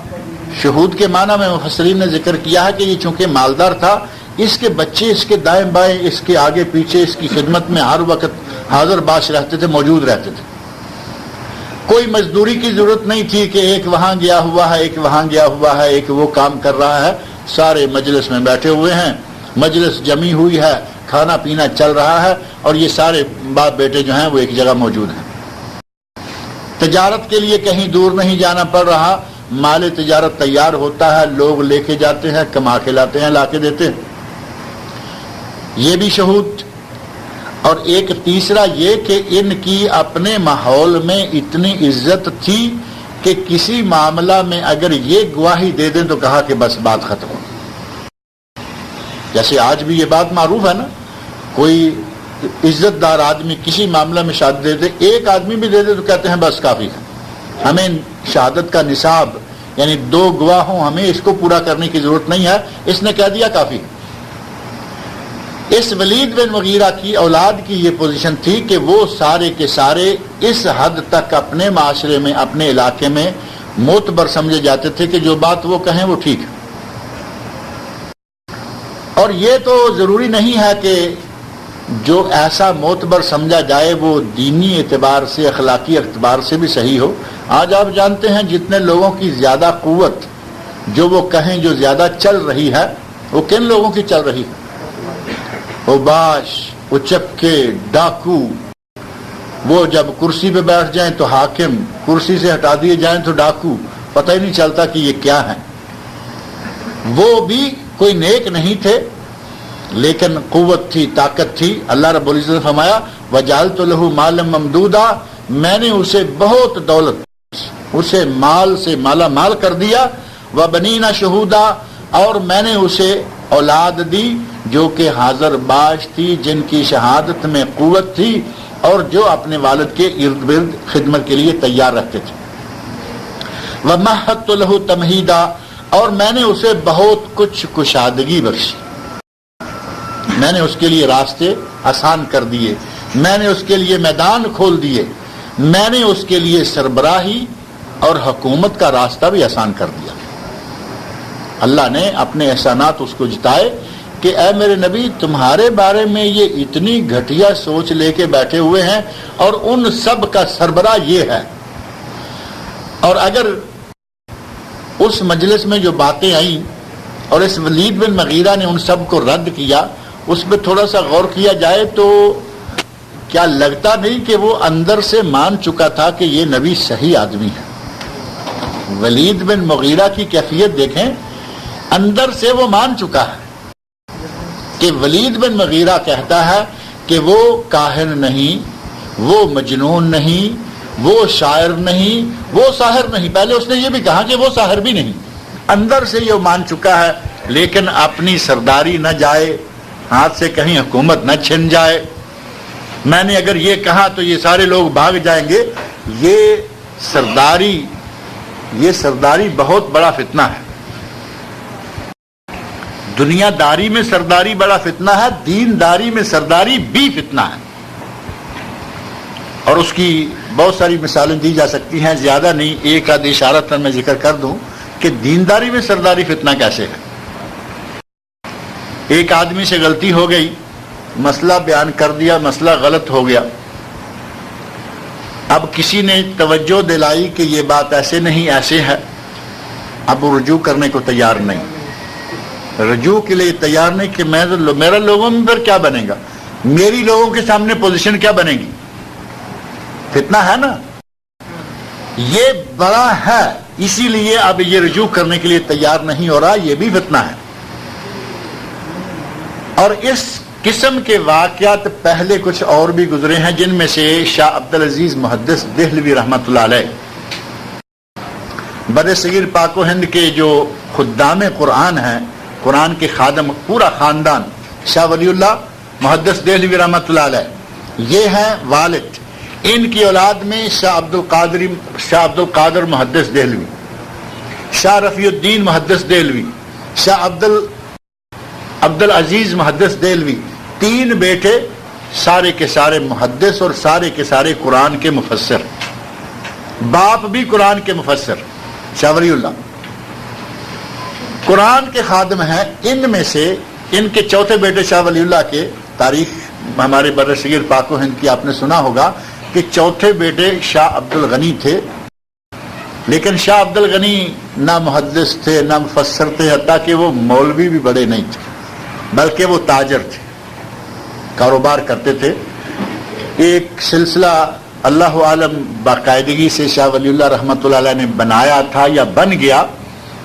شہود کے معنی میں مفسرین نے ذکر کیا ہے کہ یہ چونکہ مالدار تھا، اس کے بچے اس کے دائیں بائیں، اس کے آگے پیچھے، اس کی خدمت میں ہر وقت حاضر باش رہتے تھے، موجود رہتے تھے. کوئی مزدوری کی ضرورت نہیں تھی کہ ایک وہاں گیا ہوا ہے، ایک وہاں گیا ہوا ہے، ایک وہ کام کر رہا ہے. سارے مجلس میں بیٹھے ہوئے ہیں، مجلس جمی ہوئی ہے، کھانا پینا چل رہا ہے، اور یہ سارے باپ بیٹے جو ہیں وہ ایک جگہ موجود ہیں. تجارت کے لیے کہیں دور نہیں جانا پڑ رہا، مال تجارت تیار ہوتا ہے، لوگ لے کے جاتے ہیں، کما کے لاتے ہیں، لا کے دیتے ہیں، یہ بھی شہود۔ اور ایک تیسرا یہ کہ ان کی اپنے ماحول میں اتنی عزت تھی کہ کسی معاملہ میں اگر یہ گواہی دے دیں تو کہا کہ بس بات ختم ہو۔ جیسے آج بھی یہ بات معروف ہے نا، کوئی عزت دار آدمی کسی معاملہ میں شہادت دے دے، ایک آدمی بھی دے دے تو کہتے ہیں بس کافی ہے، ہمیں شہادت کا نصاب یعنی 2 گواہ ہوں، ہمیں اس کو پورا کرنے کی ضرورت نہیں ہے، اس نے کہہ دیا کافی۔ اس ولید بن مغیرہ کی اولاد کی یہ پوزیشن تھی کہ وہ سارے کے سارے اس حد تک اپنے معاشرے میں، اپنے علاقے میں معتبر سمجھے جاتے تھے کہ جو بات وہ کہیں وہ ٹھیک ہے۔ اور یہ تو ضروری نہیں ہے کہ جو ایسا معتبر سمجھا جائے وہ دینی اعتبار سے، اخلاقی اعتبار سے بھی صحیح ہو۔ آج آپ جانتے ہیں جتنے لوگوں کی زیادہ قوت، جو وہ کہیں جو زیادہ چل رہی ہے، وہ کن لوگوں کی چل رہی ہے؟ اوباش، اچکے، ڈاکو، وہ جب کرسی پہ بیٹھ جائیں تو حاکم، کرسی سے ہٹا دیے جائیں تو ڈاکو، پتہ ہی نہیں چلتا کہ یہ کیا ہے۔ وہ بھی کوئی نیک نہیں تھے لیکن قوت تھی، طاقت تھی۔ اللہ رب العزت نے فرمایا وَجَعَلْتُ لَهُ مَالًا مَمْدُودًا، میں نے اسے بہت دولت، اسے مال سے مالا مال کر دیا، وَبَنِينَ شُهُودًا، اور میں نے اسے اولاد دی جو کہ حاضر باش تھی، جن کی شہادت میں قوت تھی اور جو اپنے والد کے ارد گرد خدمت کے لیے تیار رہتے تھے۔ وَمَهَّدتُّ لَهُ تَمْهِيدًا، اور میں نے اسے بہت کچھ کشادگی بخشی، میں نے اس کے لیے راستے آسان کر دیے، میں نے اس کے لیے میدان کھول دیے، میں نے اس کے لیے سربراہی اور حکومت کا راستہ بھی آسان کر دیا۔ اللہ نے اپنے احسانات اس کو جتائے کہ اے میرے نبی، تمہارے بارے میں یہ اتنی گھٹیا سوچ لے کے بیٹھے ہوئے ہیں اور ان سب کا سربراہ یہ ہے۔ اور اگر اس مجلس میں جو باتیں آئیں اور اس ولید بن مغیرہ نے ان سب کو رد کیا، اس پہ تھوڑا سا غور کیا جائے تو کیا لگتا نہیں کہ وہ اندر سے مان چکا تھا کہ یہ نبی صحیح آدمی ہے؟ ولید بن مغیرہ کی کیفیت دیکھیں، اندر سے وہ مان چکا ہے کہ ولید بن مغیرہ کہتا ہے کہ وہ کاہن نہیں، وہ مجنون نہیں، وہ شاعر نہیں، وہ ساحر نہیں۔ پہلے اس نے یہ بھی کہا کہ وہ ساحر بھی نہیں، اندر سے یہ مان چکا ہے، لیکن اپنی سرداری نہ جائے، ہاتھ سے کہیں حکومت نہ چھن جائے۔ میں نے اگر یہ کہا تو یہ سارے لوگ بھاگ جائیں گے، یہ سرداری بہت بڑا فتنہ ہے۔ دنیا داری میں سرداری بڑا فتنہ ہے، دین داری میں سرداری بھی فتنہ ہے، اور اس کی بہت ساری مثالیں دی جا سکتی ہیں، زیادہ نہیں، ایک آدھ اشارتاً میں ذکر کر دوں کہ دینداری میں سرداری فتنہ کیسے ہے۔ ایک آدمی سے غلطی ہو گئی، مسئلہ بیان کر دیا، مسئلہ غلط ہو گیا، اب کسی نے توجہ دلائی کہ یہ بات ایسے نہیں ایسے ہے، اب وہ رجوع کرنے کو تیار نہیں، رجوع کے لیے تیار نہیں کہ میرا لوگوں میں پھر کیا بنے گا، میری لوگوں کے سامنے پوزیشن کیا بنے گی۔ فتنہ ہے نا، یہ بڑا ہے، اسی لیے اب یہ رجوع کرنے کے لیے تیار نہیں ہو رہا، یہ بھی فتنہ ہے۔ اور اس قسم کے واقعات پہلے کچھ اور بھی گزرے ہیں، جن میں سے شاہ عبدالعزیز محدث دہلوی رحمۃ اللہ علیہ بر صغیر پاک و ہند کے جو خدام قرآن ہیں، قرآن کے خادم، پورا خاندان، شاہ ولی اللہ محدث دہلوی رحمۃ اللہ علیہ یہ ہیں والد، ان کی اولاد میں شاہ عبد القادر محدث دہلوی، شاہ رفیع الدین محدث دہلوی، شاہ عبدالعزیز محدث دہلوی، 3 بیٹے، سارے کے سارے محدث اور سارے کے سارے قرآن کے مفسر، باپ بھی قرآن کے مفسر، شاہ ولی اللہ قرآن کے خادم ہیں۔ ان میں سے ان کے چوتھے بیٹے شاہ ولی اللہ کے تاریخ ہمارے بر صغیر پاک و ہند کی آپ نے سنا ہوگا کہ چوتھے بیٹے شاہ عبد الغنی تھے، لیکن شاہ عبد الغنی نہ محدث تھے نہ مفسر تھے، حتیٰ کہ وہ مولوی بھی بڑے نہیں تھے، بلکہ وہ تاجر تھے، کاروبار کرتے تھے۔ ایک سلسلہ اللہ عالم باقاعدگی سے شاہ ولی اللہ رحمۃ اللہ علیہ نے بنایا تھا یا بن گیا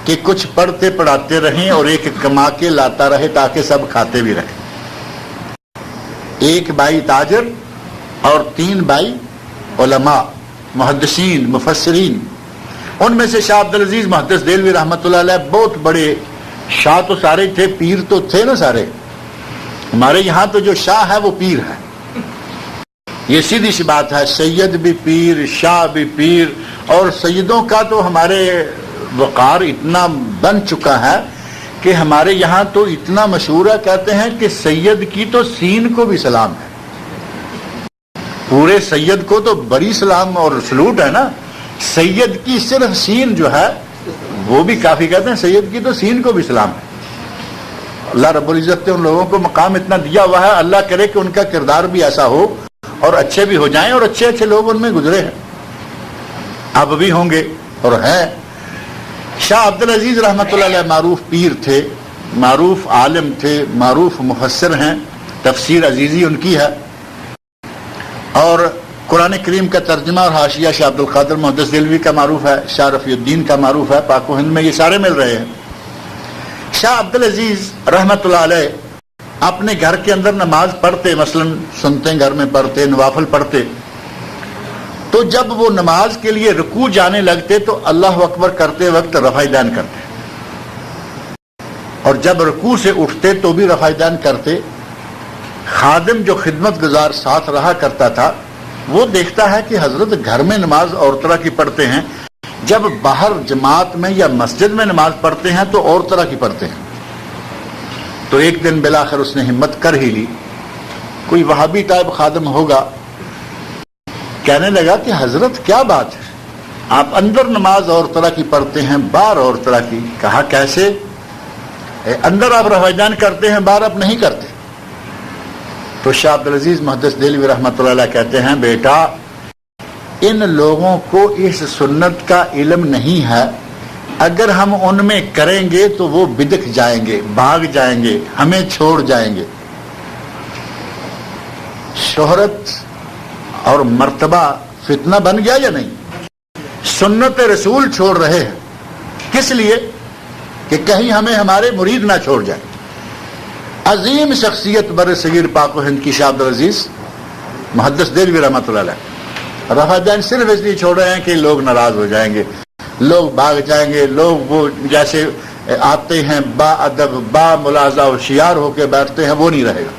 کہ کچھ پڑھتے پڑھاتے رہیں اور ایک کما کے لاتا رہے تاکہ سب کھاتے بھی رہیں. ایک بھائی تاجر اور 3 بھائی علماء محدثین مفسرین. ان میں سے شاہ عبدالعزیز محدث دہلوی رحمۃ اللہ علیہ بہت بڑے شاہ تو سارے تھے، پیر تو تھے نا سارے. ہمارے یہاں تو جو شاہ ہے وہ پیر ہے، یہ سیدھی سی بات ہے. سید بھی پیر، شاہ بھی پیر. اور سیدوں کا تو ہمارے وقار اتنا بن چکا ہے کہ ہمارے یہاں تو اتنا مشہور ہے، کہتے ہیں کہ سید کی تو سین کو بھی سلام ہے. پورے سید کو تو بڑی سلام اور سلوٹ ہے نا، سید کی صرف سین جو ہے وہ بھی کافی، کہتے ہیں سید کی تو سین کو بھی سلام ہے. اللہ رب العزت نے ان لوگوں کو مقام اتنا دیا ہوا ہے، اللہ کرے کہ ان کا کردار بھی ایسا ہو اور اچھے بھی ہو جائیں، اور اچھے اچھے لوگ ان میں گزرے ہیں، اب بھی ہوں گے اور ہیں. شاہ عبدالعزیز رحمۃ اللہ علیہ معروف پیر تھے، معروف عالم تھے، معروف مفسر ہیں. تفسیر عزیزی ان کی ہے، اور قرآن کریم کا ترجمہ اور حاشیہ شاہ عبد القادر محدث دہلوی کا معروف ہے، شاہ رفیع الدین کا معروف ہے. پاک و ہند میں یہ سارے مل رہے ہیں. شاہ عبدالعزیز رحمۃ اللہ علیہ اپنے گھر کے اندر نماز پڑھتے، مثلا سنتے گھر میں پڑھتے، نوافل پڑھتے، تو جب وہ نماز کے لیے رکوع جانے لگتے تو اللہ اکبر کرتے وقت رفع دین کرتے، اور جب رکوع سے اٹھتے تو بھی رفع دین کرتے. خادم جو خدمت گزار ساتھ رہا کرتا تھا وہ دیکھتا ہے کہ حضرت گھر میں نماز اور طرح کی پڑھتے ہیں، جب باہر جماعت میں یا مسجد میں نماز پڑھتے ہیں تو اور طرح کی پڑھتے ہیں. تو ایک دن بلاخر اس نے ہمت کر ہی لی، کوئی وہابی ٹائپ خادم ہوگا، کہنے لگا کہ حضرت کیا بات ہے، آپ اندر نماز اور طرح کی پڑھتے ہیں، باہر اور طرح کی. کہا کیسے؟ اندر آپ رفع دین کرتے ہیں، باہر آپ نہیں کرتے. تو شاہ عبدالعزیز محدث دہلوی رحمۃ اللہ علیہ کہتے ہیں بیٹا ان لوگوں کو اس سنت کا علم نہیں ہے، اگر ہم ان میں کریں گے تو وہ بدک جائیں گے، بھاگ جائیں گے، ہمیں چھوڑ جائیں گے. شہرت اور مرتبہ فتنہ بن گیا یا نہیں؟ سنت رسول چھوڑ رہے ہیں، کس لیے؟ کہ کہیں ہمیں ہمارے مرید نہ چھوڑ جائیں. عظیم شخصیت بر صغیر پاک و ہند کی شاہ عبدالعزیز محدث دہلوی رحمۃ اللہ علیہ رفع دین صرف اس لیے چھوڑ رہے ہیں کہ لوگ ناراض ہو جائیں گے، لوگ بھاگ جائیں گے، لوگ وہ جیسے آتے ہیں با ادب با ملاحظہ ہوشیار ہو کے بیٹھتے ہیں وہ نہیں رہے گا.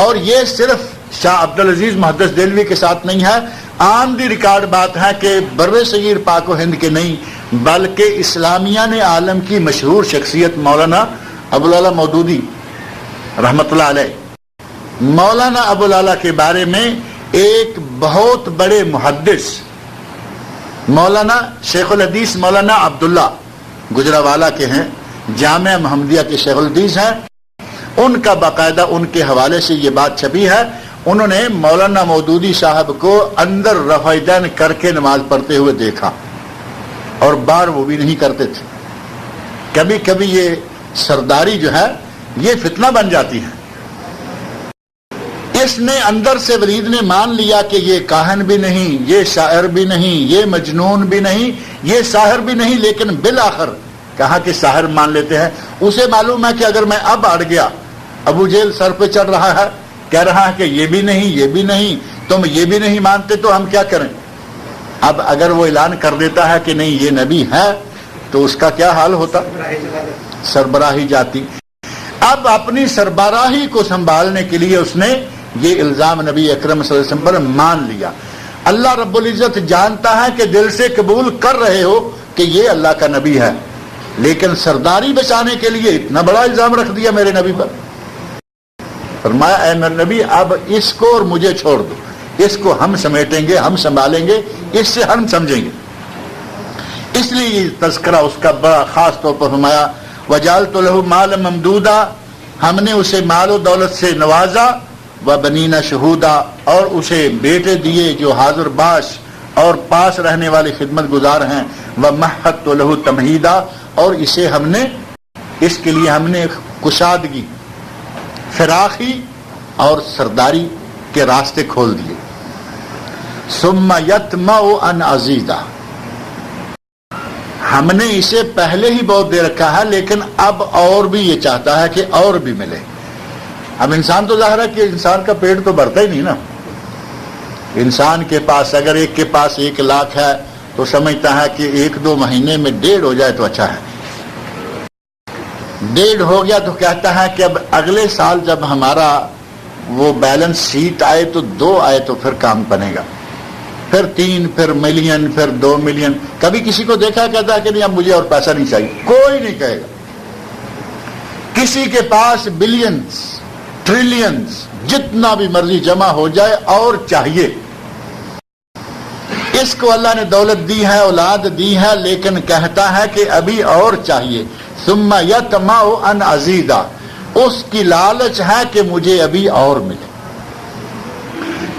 اور یہ صرف شاہ عبدالعزیز محدث دہلوی کے ساتھ نہیں ہے، عام دی ریکارڈ بات ہے کہ بر صغیر پاک و ہند کے نہیں بلکہ اسلامیہ نے عالم کی مشہور شخصیت مولانا ابوالعلا مودودی رحمۃ اللہ علیہ، مولانا ابوالعلا کے بارے میں ایک بہت بڑے محدث مولانا شیخ الحدیث مولانا عبداللہ گجراوالا کے ہیں، جامعہ محمدیہ کے شیخ الحدیث ہیں، ان کا باقاعدہ ان کے حوالے سے یہ بات چھپی ہے. انہوں نے مولانا مودودی صاحب کو اندر رفع دین کر کے نماز پڑھتے ہوئے دیکھا، اور باہر وہ بھی نہیں کرتے تھے. کبھی کبھی یہ سرداری جو ہے یہ فتنہ بن جاتی ہے. اس نے اندر سے ولید نے مان لیا کہ یہ کاہن بھی نہیں، یہ شاعر بھی نہیں، یہ مجنون بھی نہیں، یہ ساحر بھی نہیں، لیکن بالآخر کہا کہ ساحر مان لیتے ہیں. اسے معلوم ہے کہ اگر میں اب اڑ گیا، ابو جہل سر پہ چڑھ رہا ہے، کہہ رہا ہے کہ یہ بھی نہیں، یہ بھی نہیں، تم یہ بھی نہیں مانتے تو ہم کیا کریں. اب اگر وہ اعلان کر دیتا ہے کہ نہیں یہ نبی ہے تو اس کا کیا حال ہوتا؟ سربراہی جاتی. اب اپنی سربراہی کو سنبھالنے کے لیے اس نے یہ الزام نبی اکرم صلی اللہ علیہ وسلم پر مان لیا. اللہ رب العزت جانتا ہے کہ دل سے قبول کر رہے ہو کہ یہ اللہ کا نبی ہے، لیکن سرداری بچانے کے لیے اتنا بڑا الزام رکھ دیا میرے نبی پر. فرمایا اے میرے نبی اب اس کو اور مجھے چھوڑ دو، اس کو ہم سمیٹیں گے، ہم سنبھالیں گے، اس سے ہم سمجھیں گے. اس لیے یہ تذکرہ اس کا بڑا خاص طور پر فرمایا وجعلت له مالا ممدودا، ہم نے اسے مال و دولت سے نوازا، وبنینا شہودا، اور اسے بیٹے دیے جو حاضر باش اور پاس رہنے والے خدمت گزار ہیں، ومہدت له تمہیدا، اور اسے ہم نے اس کے لیے ہم نے کشادگی، فراخی اور سرداری کے راستے کھول دیے. ثم یطمع ان ازیدہ، ہم نے اسے پہلے ہی بہت دے رکھا ہے لیکن اب اور بھی یہ چاہتا ہے کہ اور بھی ملے۔ اب انسان تو ظاہر ہے کہ انسان کا پیٹ تو بھرتا ہی نہیں نا۔ انسان کے پاس اگر ایک کے پاس 1 لاکھ ہے تو سمجھتا ہے کہ 1-2 مہینے میں 1.5 ہو جائے تو اچھا ہے، 1.5 ہو گیا تو کہتا ہے کہ اب اگلے سال جب ہمارا وہ بیلنس شیٹ آئے تو 2 آئے تو پھر کام بنے گا، پھر 3، پھر ملین، پھر 2 ملین۔ کبھی کسی کو دیکھا کہتا ہے کہ نہیں اب مجھے اور پیسہ نہیں چاہیے؟ کوئی نہیں کہے گا۔ کسی کے پاس بلینز، ٹریلینز، جتنا بھی مرضی جمع ہو جائے اور چاہیے۔ اس کو اللہ نے دولت دی ہے، اولاد دی ہے، لیکن کہتا ہے کہ ابھی اور چاہیے۔ ثم یطمع ان ازیدہ، اس کی لالچ ہے کہ مجھے ابھی اور ملے۔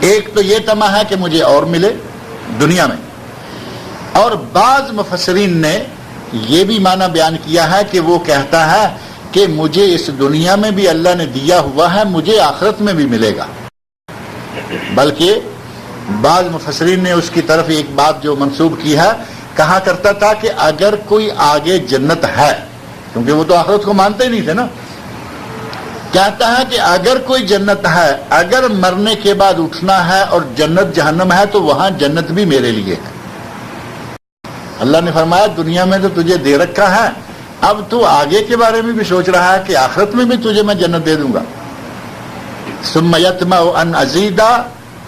ایک تو یہ طمع ہے کہ مجھے اور ملے دنیا میں، اور بعض مفسرین نے یہ بھی معنی بیان کیا ہے کہ وہ کہتا ہے کہ مجھے اس دنیا میں بھی اللہ نے دیا ہوا ہے، مجھے آخرت میں بھی ملے گا۔ بلکہ بعض مفسرین نے اس کی طرف ایک بات جو منسوب کی ہے، کہا کرتا تھا کہ اگر کوئی آگے جنت ہے، کیونکہ وہ تو آخرت کو مانتے ہی نہیں تھے نا، کہتا ہے کہ اگر کوئی جنت ہے، اگر مرنے کے بعد اٹھنا ہے اور جنت جہنم ہے تو وہاں جنت بھی میرے لیے ہے۔ اللہ نے فرمایا دنیا میں تو تجھے دے رکھا ہے، اب تو آگے کے بارے میں بھی سوچ رہا ہے کہ آخرت میں بھی تجھے میں جنت دے دوں گا۔ ثم یطمع ان ازیدہ،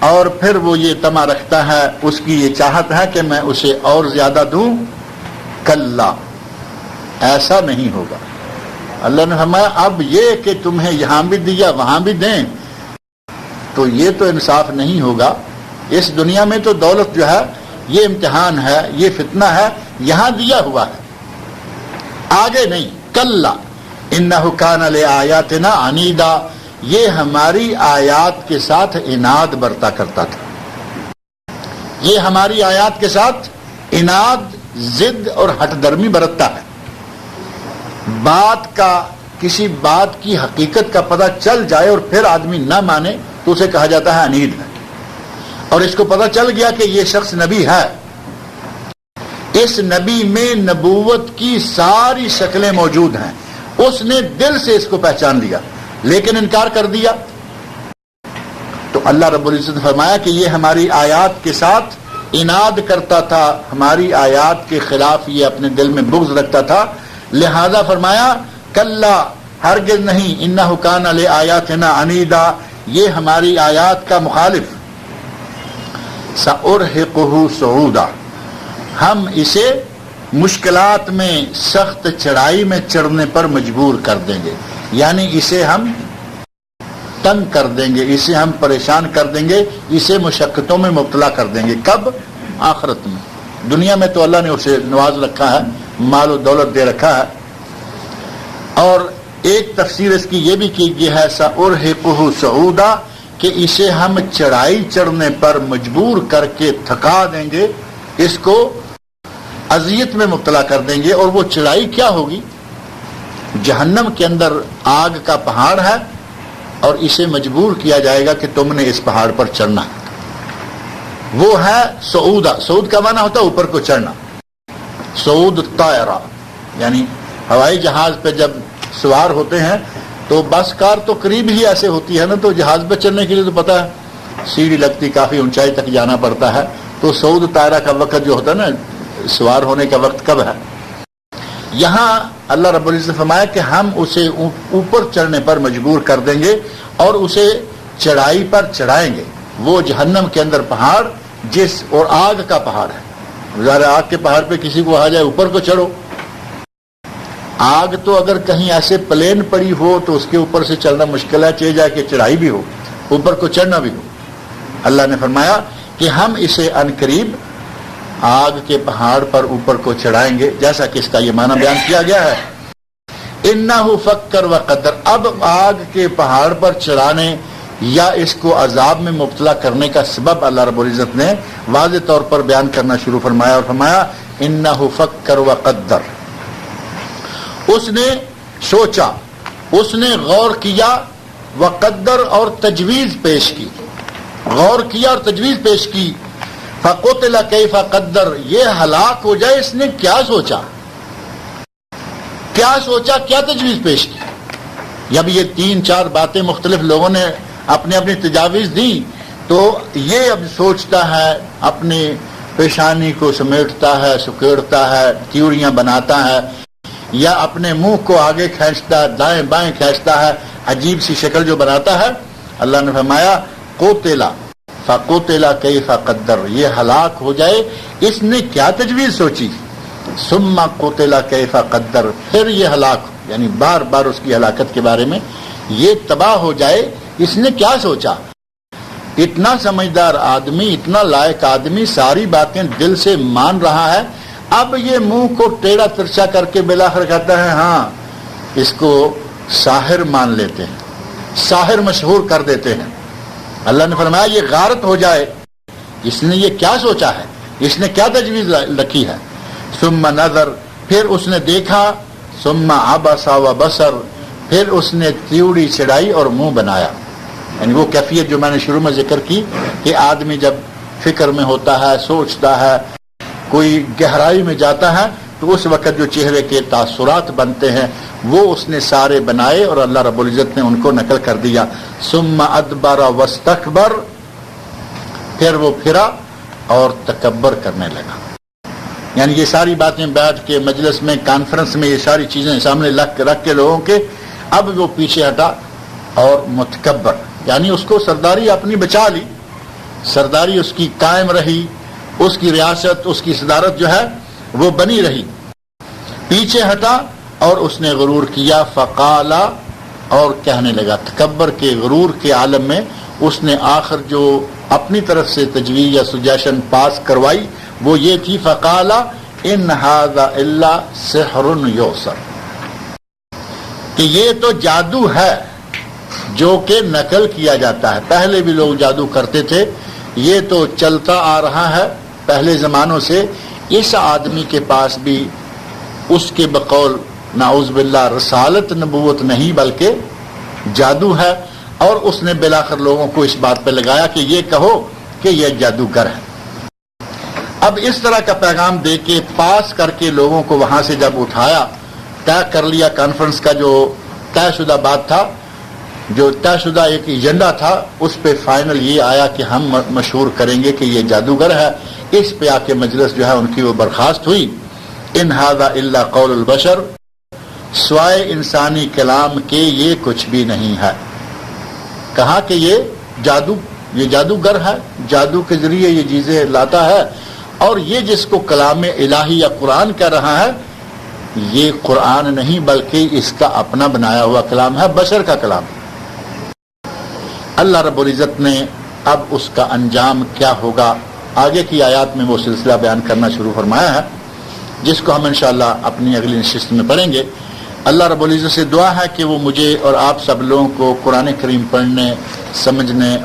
اور پھر وہ یہ طمع رکھتا ہے، اس کی یہ چاہت ہے کہ میں اسے اور زیادہ دوں۔ کلا، ایسا نہیں ہوگا۔ اللہ نے فرمایا اب یہ کہ تمہیں یہاں بھی دیا وہاں بھی دیں تو یہ تو انصاف نہیں ہوگا۔ اس دنیا میں تو دولت جو ہے یہ امتحان ہے، یہ فتنہ ہے، یہاں دیا ہوا ہے، آگے نہیں۔ کلا انہ کان لآیاتنا عنیدا، یہ ہماری آیات کے ساتھ عناد برتا کرتا تھا، یہ ہماری آیات کے ساتھ عناد، ضد اور ہٹ درمی برتتا ہے۔ بات کا، کسی بات کی حقیقت کا پتہ چل جائے اور پھر آدمی نہ مانے تو اسے کہا جاتا ہے عنید ہے۔ اور اس کو پتہ چل گیا کہ یہ شخص نبی ہے، اس نبی میں نبوت کی ساری شکلیں موجود ہیں، اس نے دل سے اس کو پہچان لیا لیکن انکار کر دیا، تو اللہ رب العزت نے فرمایا کہ یہ ہماری آیات کے ساتھ عناد کرتا تھا، ہماری آیات کے خلاف یہ اپنے دل میں بغض رکھتا تھا، لہذا فرمایا کلا، ہرگز نہیں، انہ کان لآیاتنا عنیدا، یہ ہماری آیات کا مخالف۔ سأرہقہ صعودا، ہم اسے مشکلات میں، سخت چڑھائی میں چڑھنے پر مجبور کر دیں گے، یعنی اسے ہم تنگ کر دیں گے، اسے ہم پریشان کر دیں گے، اسے مشقتوں میں مبتلا کر دیں گے۔ کب؟ آخرت میں۔ دنیا میں تو اللہ نے اسے نواز رکھا ہے، مال و دولت دے رکھا ہے۔ اور ایک تفسیر اس کی یہ بھی کی گئی ہے سأرہقہ صعودا، کہ اسے ہم چڑھائی چڑھنے پر مجبور کر کے تھکا دیں گے، اس کو اذیت میں مبتلا کر دیں گے۔ اور وہ چڑھائی کیا ہوگی؟ جہنم کے اندر آگ کا پہاڑ ہے اور اسے مجبور کیا جائے گا کہ تم نے اس پہاڑ پر چڑھنا ہے۔ وہ ہے صعودا، صعود کا معنی ہوتا ہے اوپر کو چڑھنا، صعود الطائرہ، یعنی ہوائی جہاز پہ جب سوار ہوتے ہیں تو بس کار تو قریب ہی ایسے ہوتی ہے نا، تو جہاز پہ چڑھنے کے لیے تو پتہ ہے سیڑھی لگتی، کافی اونچائی تک جانا پڑتا ہے۔ تو صعود طائرہ کا وقت جو ہوتا ہے نا، سوار ہونے کا وقت کب ہے؟ یہاں اللہ رب العزت نے فرمایا کہ ہم اسے اوپر چڑھنے پر مجبور کر دیں گے اور اسے چڑھائی پر چڑھائیں گے۔ وہ جہنم کے اندر پہاڑ جس، اور آگ کا پہاڑ ہے، ظاہر آگ کے پہاڑ پہ کسی کو آ جائے اوپر کو چڑھو، آگ تو اگر کہیں ایسے پلین پڑی ہو تو اس کے اوپر سے چلنا مشکل ہے، چاہے جائے کہ چڑھائی بھی ہو، اوپر کو چڑھنا بھی ہو۔ اللہ نے فرمایا کہ ہم اسے عنقریب آگ کے پہاڑ پر اوپر کو چڑھائیں گے، جیسا کہ اس کا یہ معنی بیان کیا گیا ہے۔ انہ فکر وقدر، اب آگ کے پہاڑ پر چڑھانے یا اس کو عذاب میں مبتلا کرنے کا سبب اللہ رب العزت نے واضح طور پر بیان کرنا شروع فرمایا، اور فرمایا انہ فکر وقدر، اس نے سوچا، اس نے غور کیا، وقدر اور تجویز پیش کی، غور کیا اور تجویز پیش کی۔ فقتل کیف قدر، یہ ہلاک ہو جائے اس نے کیا سوچا، کیا تجویز پیش کی. جب یہ 3-4 باتیں مختلف لوگوں نے اپنی اپنی تجاویز دی تو یہ اب سوچتا ہے، اپنی پیشانی کو سمیٹتا ہے، سکیڑتا ہے، تیوریاں بناتا ہے، یا اپنے منہ کو آگے کھینچتا ہے، دائیں بائیں کھینچتا ہے، عجیب سی شکل جو بناتا ہے. اللہ نے فرمایا قتل فقتل کیف قدر، یہ ہلاک ہو جائے اس نے کیا تجویز سوچی. ثم قتل کیف قدر، پھر یہ ہلاک، یعنی بار بار اس کی ہلاکت کے بارے میں، یہ تباہ ہو جائے اس نے کیا سوچا. اتنا سمجھدار آدمی، اتنا لائق آدمی ساری باتیں دل سے مان رہا ہے، اب یہ منہ کو ٹیڑھا ترچا کر کے بالآخر کہتا ہے ہاں اس کو ساحر مان لیتے ہیں، ساحر مشہور کر دیتے ہیں. اللہ نے فرمایا یہ غارت ہو جائے، اس نے یہ کیا سوچا ہے، اس نے کیا تجویز رکھی ہے. ثم نظر، پھر اس نے دیکھا، ثم عبس وبصر، پھر اس نے تیوڑی چڑھائی اور منہ بنایا. یعنی وہ کیفیت جو میں نے شروع میں ذکر کی کہ آدمی جب فکر میں ہوتا ہے، سوچتا ہے، کوئی گہرائی میں جاتا ہے تو اس وقت جو چہرے کے تاثرات بنتے ہیں وہ اس نے سارے بنائے اور اللہ رب العزت نے ان کو نقل کر دیا. ثم ادبر واستکبر، پھر وہ پھرا اور تکبر کرنے لگا. یعنی یہ ساری باتیں بیٹھ کے مجلس میں، کانفرنس میں، یہ ساری چیزیں سامنے رکھ کے لوگوں کے، اب وہ پیچھے ہٹا اور متکبر، یعنی اس کو سرداری اپنی بچا لی، سرداری اس کی قائم رہی، اس کی ریاست، اس کی صدارت جو ہے وہ بنی رہی. پیچھے ہٹا اور اس نے غرور کیا. فقالا، اور کہنے لگا، تکبر کے غرور کے عالم میں اس نے آخر جو اپنی طرف سے تجویز یا سجیشن پاس کروائی وہ یہ تھی، فقالا ان ھذا الا سحر یؤثر، کہ یہ تو جادو ہے جو کہ نقل کیا جاتا ہے. پہلے بھی لوگ جادو کرتے تھے، یہ تو چلتا آ رہا ہے پہلے زمانوں سے. اس آدمی کے پاس بھی اس کے بقول نعوذ باللہ رسالت نبوت نہیں بلکہ جادو ہے، اور اس نے بالآخر لوگوں کو اس بات پہ لگایا کہ یہ کہو کہ یہ جادوگر ہے. اب اس طرح کا پیغام دے کے پاس کر کے لوگوں کو وہاں سے جب اٹھایا، طے کر لیا، کانفرنس کا جو طے شدہ بات تھا، جو طے شدہ ایک ایجنڈا تھا، اس پہ فائنل یہ آیا کہ ہم مشہور کریں گے کہ یہ جادوگر ہے. اس پہ آ کے مجلس جو ہے ان کی وہ برخاست ہوئی. ان ھذا الا قول البشر، سوائے انسانی کلام کے یہ کچھ بھی نہیں ہے. کہا کہ یہ جادوگر ہے، جادو کے ذریعے یہ چیزیں لاتا ہے، اور یہ جس کو کلام الہی یا قرآن کہہ رہا ہے یہ قرآن نہیں بلکہ اس کا اپنا بنایا ہوا کلام ہے، بشر کا کلام. اللہ رب العزت نے اب اس کا انجام کیا ہوگا آگے کی آیات میں وہ سلسلہ بیان کرنا شروع فرمایا ہے، جس کو ہم انشاءاللہ اپنی اگلی نشست میں پڑھیں گے. اللہ رب العزت سے دعا ہے کہ وہ مجھے اور آپ سب لوگوں کو قرآن کریم پڑھنے، سمجھنے